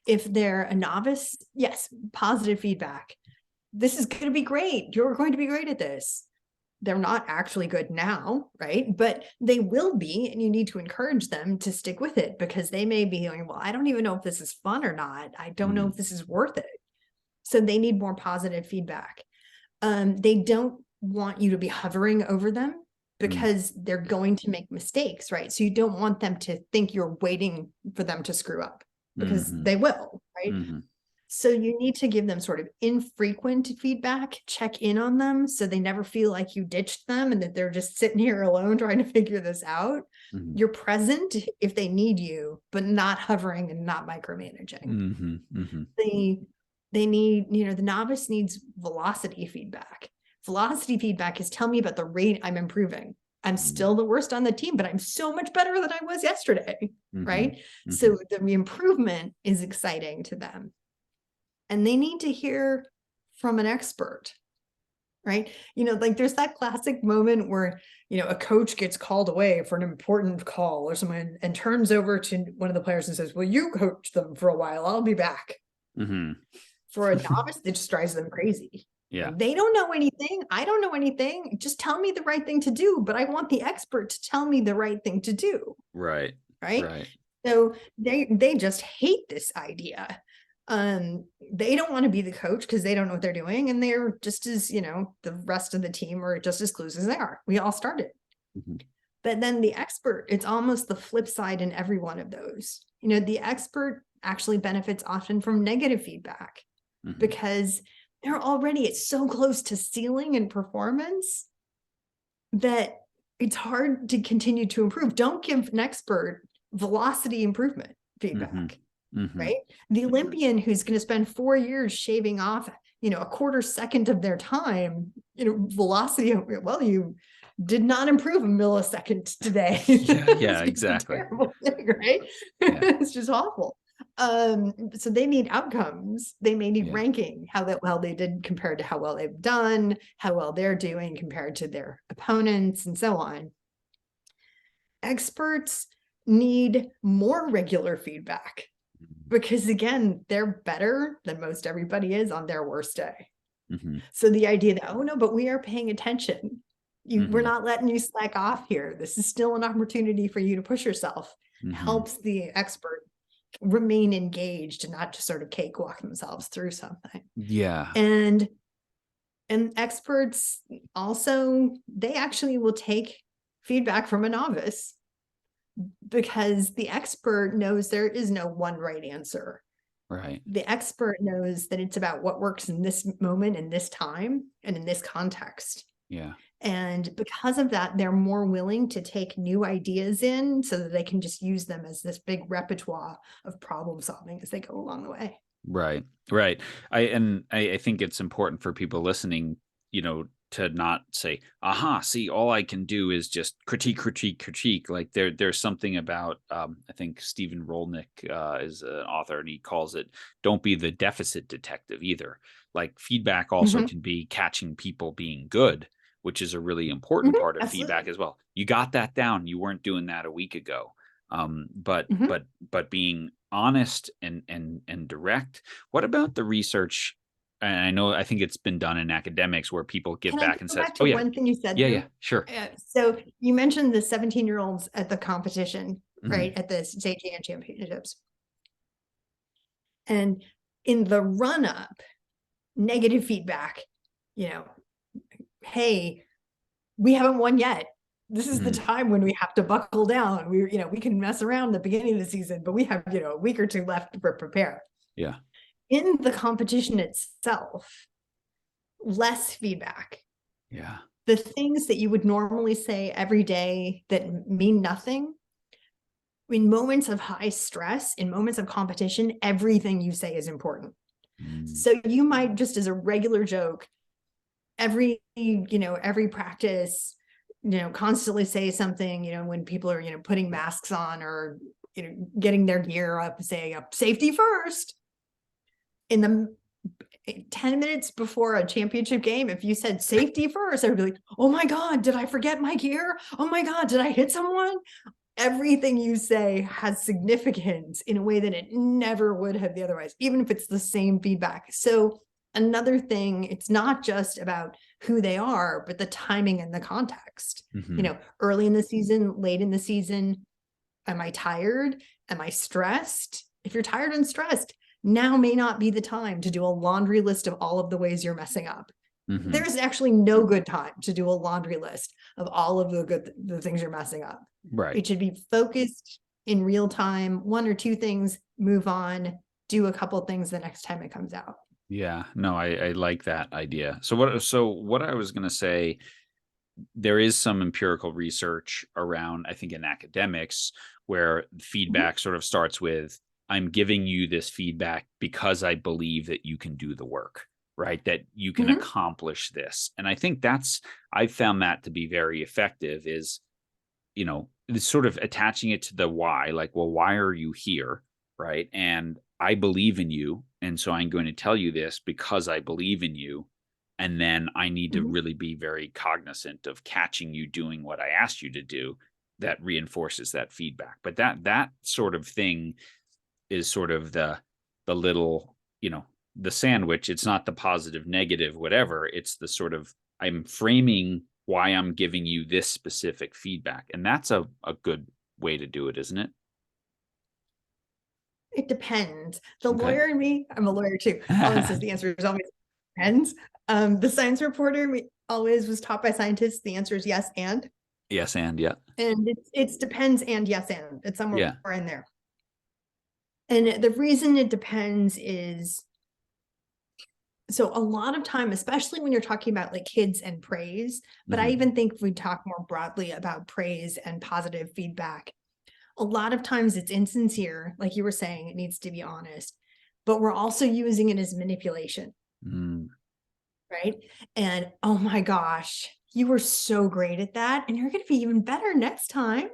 If they're a novice, yes, positive feedback. This is going to be great. You're going to be great at this. They're not actually good now, right? But they will be, and you need to encourage them to stick with it, because they may be going, well, I don't even know if this is fun or not. I don't know if this is worth it. So they need more positive feedback. They don't want you to be hovering over them, because they're going to make mistakes, right? So you don't want them to think you're waiting for them to screw up, because they will, right? So you need to give them sort of infrequent feedback, check in on them so they never feel like you ditched them and that they're just sitting here alone trying to figure this out. You're present if they need you, but not hovering and not micromanaging. They need, the novice needs velocity feedback. Velocity feedback is, tell me about the rate I'm improving. I'm still the worst on the team, but I'm so much better than I was yesterday, right? So the improvement is exciting to them. And they need to hear from an expert, right? Like there's that classic moment where, a coach gets called away for an important call or someone and turns over to one of the players and says, well, you coach them for a while, I'll be back. For a novice, it just drives them crazy. Yeah. They don't know anything. I don't know anything. Just tell me the right thing to do, but I want the expert to tell me the right thing to do. Right. So they just hate this idea. They don't want to be the coach because they don't know what they're doing. And they're just as, the rest of the team are just as clueless as they are. We all started. But then the expert, it's almost the flip side in every one of those. The expert actually benefits often from negative feedback because they're already, it's so close to ceiling in performance that it's hard to continue to improve. Don't give an expert velocity improvement feedback. Right? The Olympian who's going to spend 4 years shaving off, a quarter second of their time, velocity. Well, you did not improve a millisecond today. Yeah, exactly. Terrible thing, right? It's just awful. So they need outcomes. They may need ranking, how well they did compared to how well they've done, how well they're doing compared to their opponents, and so on. Experts need more regular feedback. Because again, they're better than most everybody is on their worst day. So the idea that, oh no, but we are paying attention. We're not letting you slack off here. This is still an opportunity for you to push yourself. Helps the expert remain engaged and not just sort of cakewalk themselves through something. Yeah. And experts also, they actually will take feedback from a novice, because the expert knows there is no one right answer. Right. The expert knows that it's about what works in this moment, in this time, and in this context. Yeah. And because of that, they're more willing to take new ideas in so that they can just use them as this big repertoire of problem solving as they go along the way. Right. I think it's important for people listening, to not say, aha, see, all I can do is just critique. Like there's something about, I think Stephen Rolnick is an author, and he calls it, don't be the deficit detective either. Like feedback also can be catching people being good, which is a really important part of feedback as well. You got that down. You weren't doing that a week ago. But being honest and direct. What about the research? And I think it's been done in academics where people give back and says, "Oh yeah, one thing you said." Yeah, sure. So you mentioned the 17-year-olds at the competition, right, at the state championships, and in the run-up, negative feedback. Hey, we haven't won yet. This is the time when we have to buckle down. We can mess around at the beginning of the season, but we have a week or two left to prepare. Yeah. In the competition itself, less feedback. Yeah. The things that you would normally say every day that mean nothing, in moments of high stress, in moments of competition, everything you say is important. So you might, just as a regular joke, every practice, constantly say something, when people are, putting masks on or, getting their gear up, say safety first. In the 10 minutes before a championship game, if you said safety first, I would be like, oh my God, did I forget my gear? Oh my God, did I hit someone? Everything you say has significance in a way that it never would have otherwise, even if it's the same feedback. So another thing, it's not just about who they are, but the timing and the context. Early in the season, late in the season, am I tired? Am I stressed? If you're tired and stressed, now may not be the time to do a laundry list of all of the ways you're messing up. There's actually no good time to do a laundry list of all of the things you're messing up. Right. It should be focused in real time, one or two things, move on, do a couple things the next time it comes out. Yeah, no, I like that idea. So what I was going to say, there is some empirical research around, I think in academics, where feedback sort of starts with, I'm giving you this feedback because I believe that you can do the work, right? That you can accomplish this. And I think I found that to be very effective, is, sort of attaching it to the why, like, well, why are you here? Right. And I believe in you. And so I'm going to tell you this because I believe in you. And then I need to really be very cognizant of catching you doing what I asked you to do. That reinforces that feedback. But that sort of thing is sort of the little, the sandwich. It's not the positive, negative, whatever. It's the sort of, I'm framing why I'm giving you this specific feedback. And that's a good way to do it, isn't it? It depends. The lawyer in me, I'm a lawyer too, always says the answer is always depends. The science reporter always was taught by scientists, the answer is yes and. Yes and, yeah. And it's depends and yes and. It's somewhere in there. And the reason it depends is, so a lot of time, especially when you're talking about like kids and praise, but I even think if we talk more broadly about praise and positive feedback, a lot of times it's insincere, like you were saying, it needs to be honest, but we're also using it as manipulation, right? And oh my gosh, you were so great at that, and you're going to be even better next time.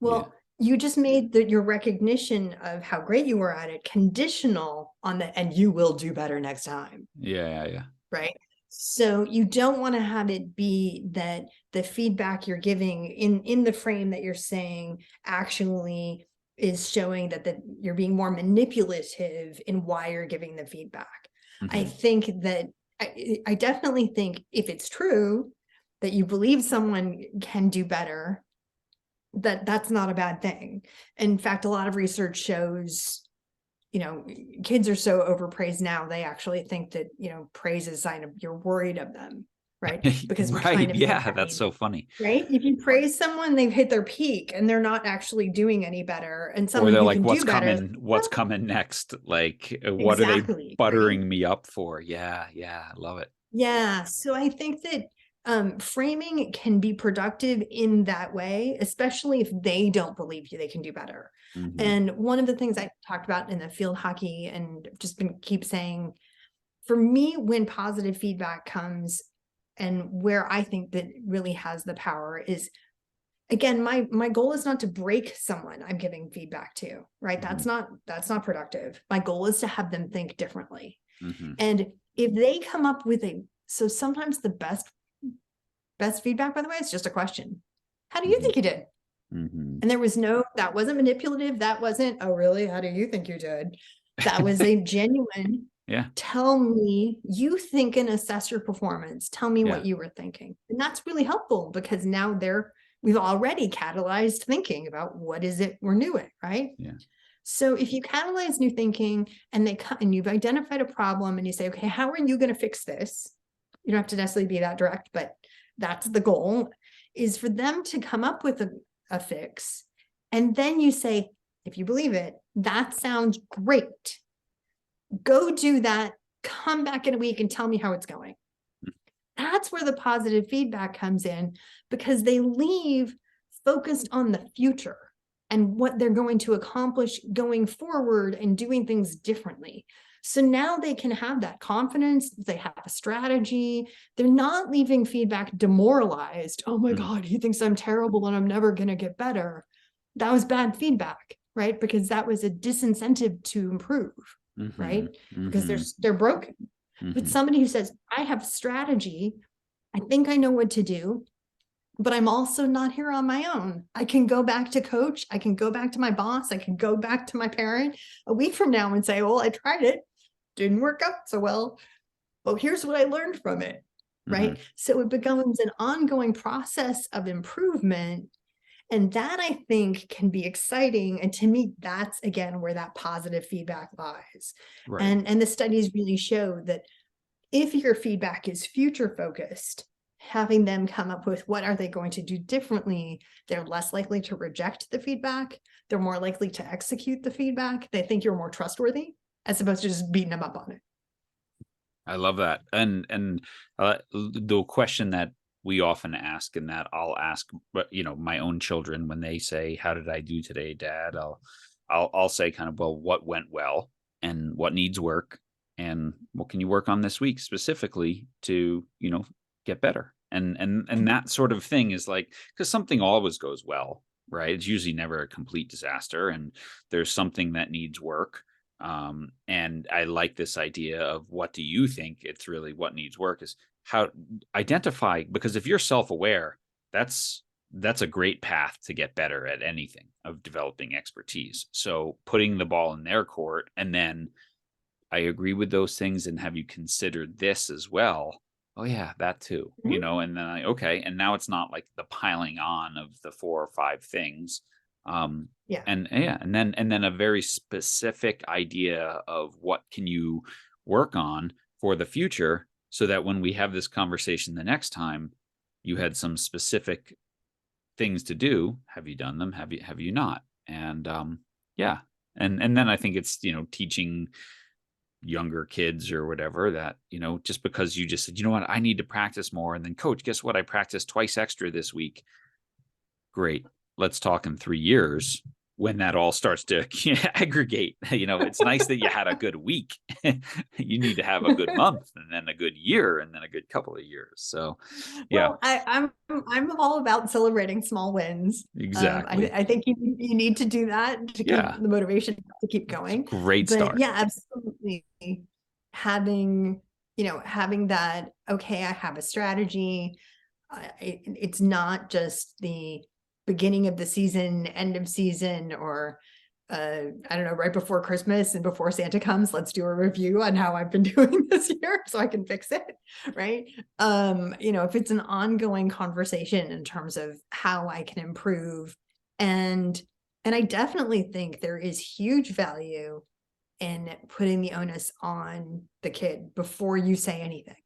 Well, you just made your recognition of how great you were at it conditional on the, and you will do better next time. Yeah. Right. So you don't want to have it be that the feedback you're giving in the frame that you're saying actually is showing that you're being more manipulative in why you're giving the feedback. I think that I definitely think if it's true that you believe someone can do better, that's not a bad thing. In fact, a lot of research shows, kids are so overpraised now, they actually think that, praise is a sign of you're worried of them, right? Because we're trying to that's so funny. Right? If you praise someone, they've hit their peak and they're not actually doing any better. And someone they're who like, can what's do better, what's coming next? Like, what are they buttering me up for? Yeah, I love it. Yeah. So I think that framing can be productive in that way, especially if they don't believe they can do better. And one of the things I talked about in the field hockey and just keep saying, for me, when positive feedback comes, and where I think that really has the power is, again, my goal is not to break someone I'm giving feedback to, right? Mm-hmm. That's not productive. My goal is to have them think differently. Mm-hmm. And if they come up with so sometimes the best feedback, by the way, is just a question. How do you think you did? Mm-hmm. And that wasn't manipulative. That wasn't, oh, really? How do you think you did? That was a genuine, Yeah. tell me, you think and assess your performance. Tell me Yeah. what you were thinking. And that's really helpful because now we've already catalyzed thinking about what is it we're doing, right? Yeah. So if you catalyze new thinking and you've identified a problem and you say, okay, how are you going to fix this? You don't have to necessarily be that direct, but that's the goal, is for them to come up with a fix. And then you say, if you believe it, that sounds great. Go do that. Come back in a week and tell me how it's going. That's where the positive feedback comes in, because they leave focused on the future and what they're going to accomplish going forward and doing things differently. So now they can have that confidence. They have a strategy. They're not leaving feedback demoralized. Oh my God, he thinks I'm terrible and I'm never going to get better. That was bad feedback, right? Because that was a disincentive to improve, right? Because they're broken. But somebody who says, I have strategy, I think I know what to do, but I'm also not here on my own. I can go back to coach. I can go back to my boss. I can go back to my parent a week from now and say, well, I tried it. Didn't work out so well. But here's what I learned from it, right? So it becomes an ongoing process of improvement. And that, I think, can be exciting. And to me, that's, again, where that positive feedback lies. Right. And the studies really show that if your feedback is future focused, having them come up with what are they going to do differently, they're less likely to reject the feedback. They're more likely to execute the feedback. They think you're more trustworthy as opposed to just beating them up on it. I love that. And the question that we often ask, and that I'll ask, but my own children, when they say, how did I do today, Dad? I'll say kind of, well, what went well and what needs work, and what can you work on this week specifically to, get better? And that sort of thing is like, because something always goes well, right? It's usually never a complete disaster, and there's something that needs work. And I like this idea of, what do you think? It's really what needs work is how identify, because if you're self-aware, that's a great path to get better at anything, of developing expertise. So putting the ball in their court, and then, I agree with those things, and have you considered this as well? Oh yeah, that too, and then okay. And now it's not like the piling on of the 4 or 5 things. And then a very specific idea of what can you work on for the future, so that when we have this conversation the next time, you had some specific things to do. Have you done them? Have you not? And and then I think it's teaching younger kids or whatever that, just because you just said, what, I need to practice more, and then, coach, guess what, I practiced twice extra this week. Great. Let's talk in 3 years when that all starts to aggregate. It's nice that you had a good week. You need to have a good month, and then a good year, and then a good couple of years. So, yeah. Well, I'm all about celebrating small wins. Exactly. I think you need to do that to keep the motivation to keep going. Great start. But yeah, absolutely. Having that, okay, I have a strategy. It's not just the beginning of the season, end of season, or I don't know, right before Christmas and before Santa comes, let's do a review on how I've been doing this year so I can fix it, right? If it's an ongoing conversation in terms of how I can improve, and I definitely think there is huge value in putting the onus on the kid before you say anything,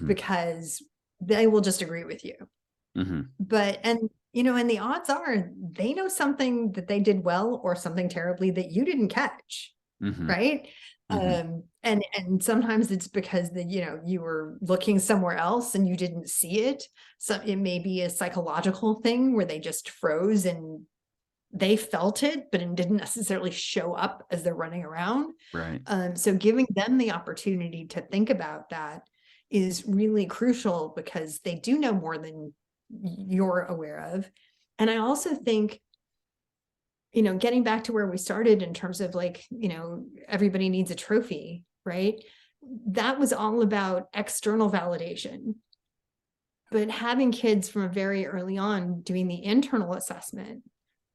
because they will just agree with you. But, and the odds are they know something that they did well or something terribly that you didn't catch. Right. And sometimes it's because you were looking somewhere else and you didn't see it. So it may be a psychological thing where they just froze and they felt it, but it didn't necessarily show up as they're running around. Right. So giving them the opportunity to think about that is really crucial because they do know more than you're aware of. And I also think, getting back to where we started in terms of like, everybody needs a trophy, right? That was all about external validation. But having kids from a very early on doing the internal assessment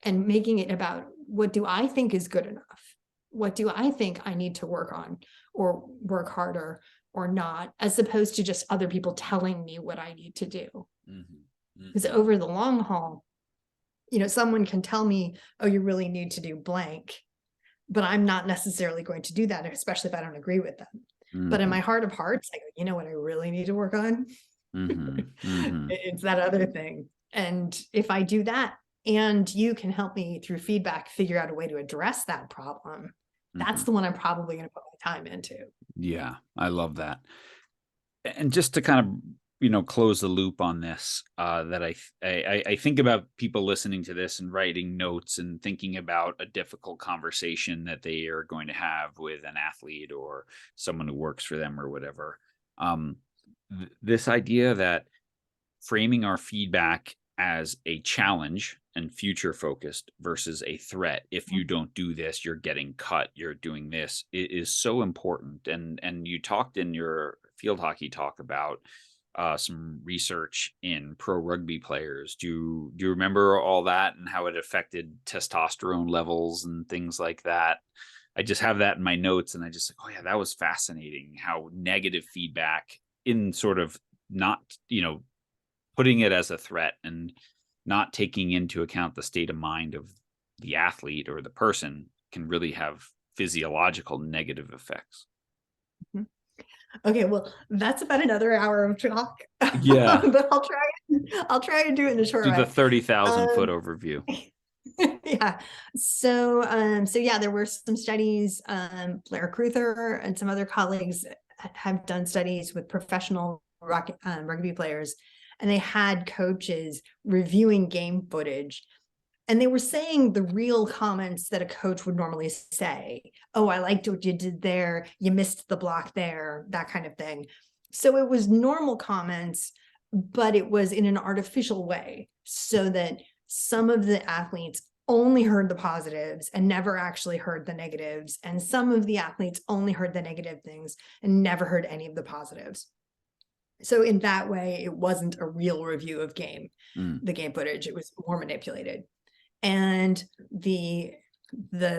and making it about, what do I think is good enough? What do I think I need to work on or work harder or not, as opposed to just other people telling me what I need to do. Because over the long haul, someone can tell me, oh, you really need to do blank, but I'm not necessarily going to do that, especially if I don't agree with them. But in my heart of hearts, I go, you know what I really need to work on? It's that other thing. And if I do that, and you can help me through feedback, figure out a way to address that problem, that's the one I'm probably going to put my time into. Yeah, I love that. And just to kind of, close the loop on this, that I think about people listening to this and writing notes and thinking about a difficult conversation that they are going to have with an athlete or someone who works for them or whatever. This idea that framing our feedback as a challenge and future focused versus a threat. If you don't do this, you're getting cut, you're doing this, it is so important. And you talked in your field hockey talk about some research in pro rugby players. Do you remember all that and how it affected testosterone levels and things like that? I just have that in my notes, and I just like, oh yeah, that was fascinating. How negative feedback, in sort of not, putting it as a threat and not taking into account the state of mind of the athlete or the person, can really have physiological negative effects. Okay, well, that's about another hour of talk. Yeah. But I'll try and do it in a short way. Do the 30,000 foot overview. Yeah. So yeah, there were some studies. Blair Cruther and some other colleagues have done studies with professional rugby players, and they had coaches reviewing game footage. And they were saying the real comments that a coach would normally say. Oh, I liked what you did there. You missed the block there, that kind of thing. So it was normal comments, but it was in an artificial way, so that some of the athletes only heard the positives and never actually heard the negatives. And some of the athletes only heard the negative things and never heard any of the positives. So in that way, it wasn't a real review of the game footage. It was more manipulated. And the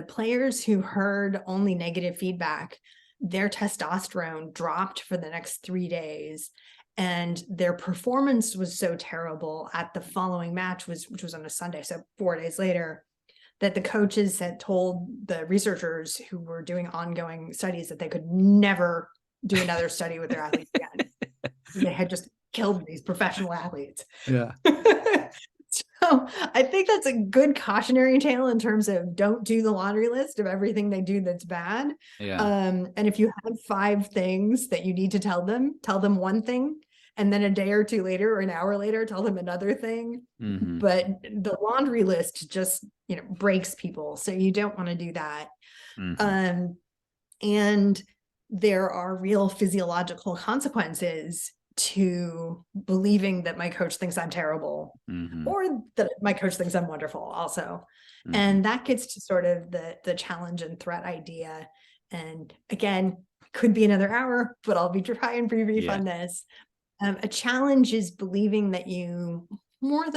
players who heard only negative feedback, their testosterone dropped for the next 3 days. And their performance was so terrible at the following match, which was on a Sunday, so 4 days later, that the coaches had told the researchers who were doing ongoing studies that they could never do another study with their athletes again. They had just killed these professional athletes. Yeah. So I think that's a good cautionary tale in terms of don't do the laundry list of everything they do that's bad. Yeah. And if you have 5 things that you need to tell them one thing, and then a day or two later or an hour later, tell them another thing. But the laundry list just, breaks people. So you don't want to do that. And there are real physiological consequences to believing that my coach thinks I'm terrible, or that my coach thinks I'm wonderful also. And that gets to sort of the challenge and threat idea. And again, could be another hour, but I'll be trying brief on this. A challenge is believing that you more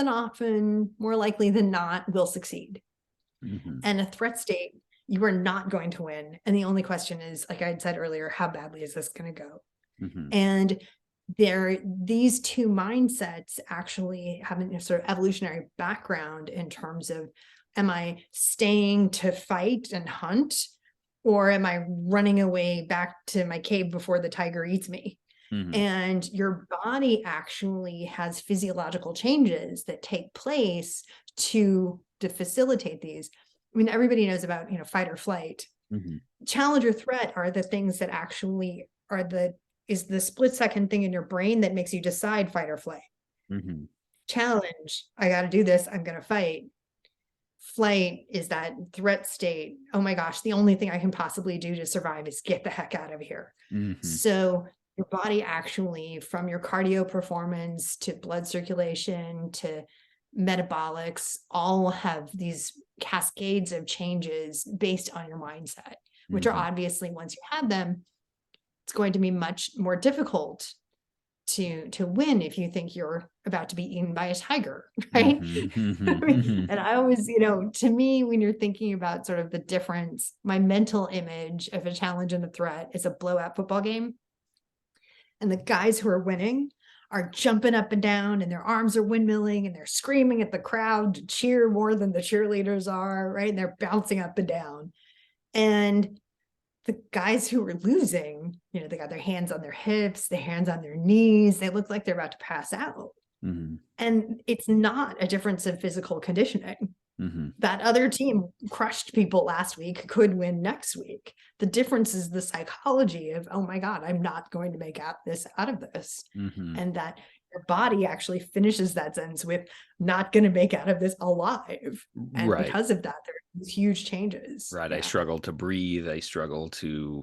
likely than not will succeed. And a threat state, you are not going to win. And the only question is, like I said earlier, how badly is this going to go? And these two mindsets actually have a sort of evolutionary background in terms of, am I staying to fight and hunt, or am I running away back to my cave before the tiger eats me? And your body actually has physiological changes that take place to facilitate these. I mean, everybody knows about, fight or flight. Challenge or threat are the things that actually is the split second thing in your brain that makes you decide fight or flight. Challenge, I got to do this, I'm going to fight. Flight is that threat state. Oh my gosh, the only thing I can possibly do to survive is get the heck out of here. So your body actually, from your cardio performance to blood circulation to metabolics, all have these cascades of changes based on your mindset, which are obviously, once you have them, it's going to be much more difficult to win if you think you're about to be eaten by a tiger, right? And I always, to me, when you're thinking about sort of the difference, my mental image of a challenge and a threat is a blowout football game. And the guys who are winning are jumping up and down and their arms are windmilling and they're screaming at the crowd to cheer more than the cheerleaders are, right? And they're bouncing up and down. And the guys who were losing, they got their hands on their hips, their hands on their knees. They look like they're about to pass out. And it's not a difference in physical conditioning. That other team crushed people last week, could win next week. The difference is the psychology of, oh my God, I'm not going to make out of this. And that your body actually finishes that sentence with not going to make out of this alive. And because of that, there are these huge changes. Right. I struggle to breathe. I struggle to,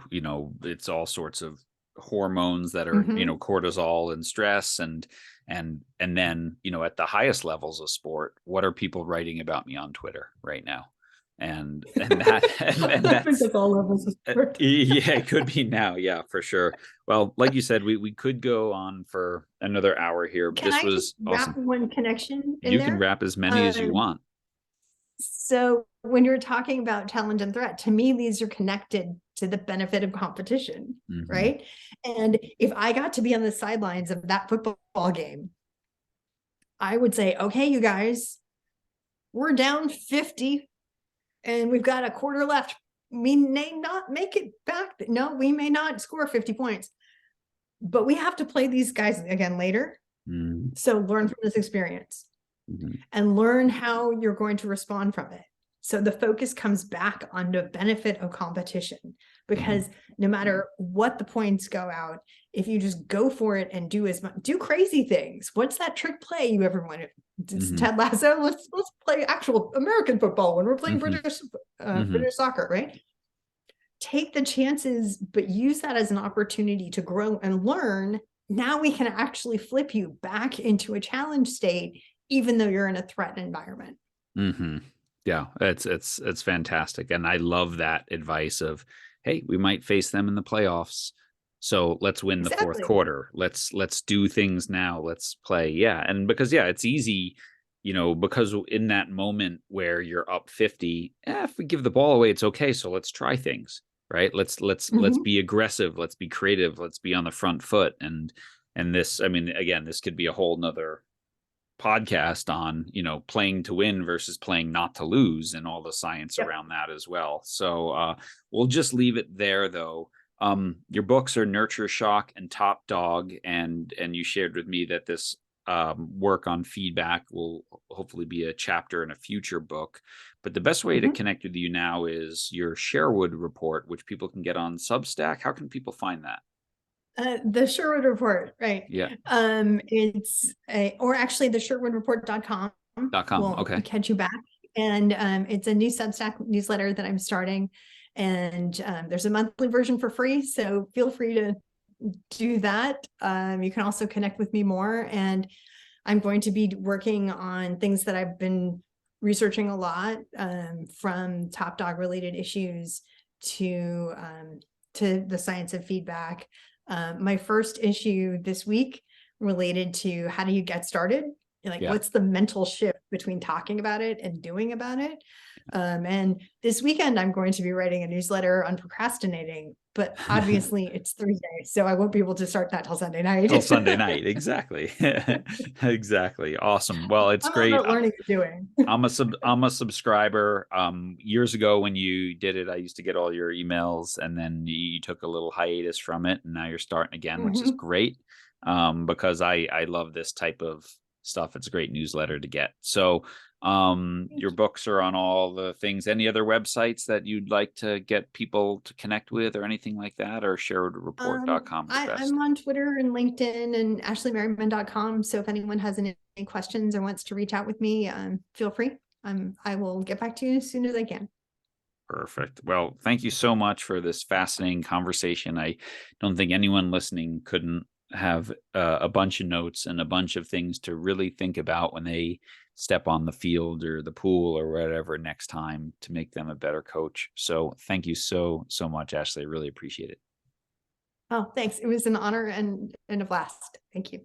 it's all sorts of hormones that are, cortisol and stress and then, at the highest levels of sport, what are people writing about me on Twitter right now? And that's all levels of sport. Yeah, it could be now. Yeah, for sure. Well, like you said, we could go on for another hour here. Can I was wrap awesome. One connection in You there? can wrap as many as you want. So when you're talking about challenge and threat, to me, these are connected to the benefit of competition, right? And if I got to be on the sidelines of that football game, I would say, okay, you guys, we're down 50 and we've got a quarter left. We may not make it back. No, we may not score 50 points, but we have to play these guys again later. So learn from this experience and learn how you're going to respond from it. So the focus comes back on the benefit of competition, because no matter what the points go out, if you just go for it and do crazy things. What's that trick play you ever wanted? It's Ted Lasso. Let's play actual American football when we're playing British soccer, right? Take the chances, but use that as an opportunity to grow and learn. Now we can actually flip you back into a challenge state, even though you're in a threat environment. Yeah, it's fantastic. And I love that advice of, hey, we might face them in the playoffs, so let's win the fourth quarter. Let's do things now. Let's play. Yeah. And because, it's easy, because in that moment where you're up 50, if we give the ball away, it's okay. So let's try things, right? Let's be aggressive. Let's be creative. Let's be on the front foot. And this, again, this could be a whole nother podcast on, playing to win versus playing not to lose and all the science around that as well. So we'll just leave it there though. Your books are Nurture, Shock, and Top Dog. And you shared with me that this work on feedback will hopefully be a chapter in a future book. But the best way to connect with you now is your Sherwood Report, which people can get on Substack. How can people find that? The Sherwood Report, right? Yeah. Or actually the SherwoodReport.com will catch you back. And it's a new Substack newsletter that I'm starting. And there's a monthly version for free. So feel free to do that. You can also connect with me more. And I'm going to be working on things that I've been researching a lot, from top dog related issues to the science of feedback. My first issue this week related to how do you get started? What's the mental shift between talking about it and doing about it? And this weekend, I'm going to be writing a newsletter on procrastinating, but obviously it's Thursday, so I won't be able to start that till Sunday night. Exactly. Exactly. Awesome. Well, it's great. I'm learning and doing. I'm a subscriber. Years ago when you did it, I used to get all your emails, and then you took a little hiatus from it, and now you're starting again, which is great. Because I love this type of stuff. It's a great newsletter to get. So your books are on all the things. Any other websites that you'd like to get people to connect with or anything like that, or SherwoodReport.com? I'm on Twitter and LinkedIn and AshleyMerryman.com. So if anyone has any questions or wants to reach out with me, feel free. I will get back to you as soon as I can. Perfect. Well, thank you so much for this fascinating conversation. I don't think anyone listening couldn't have a bunch of notes and a bunch of things to really think about when they step on the field or the pool or whatever next time to make them a better coach. So thank you so, so much, Ashley. I really appreciate it. Oh, thanks. It was an honor and a blast. Thank you.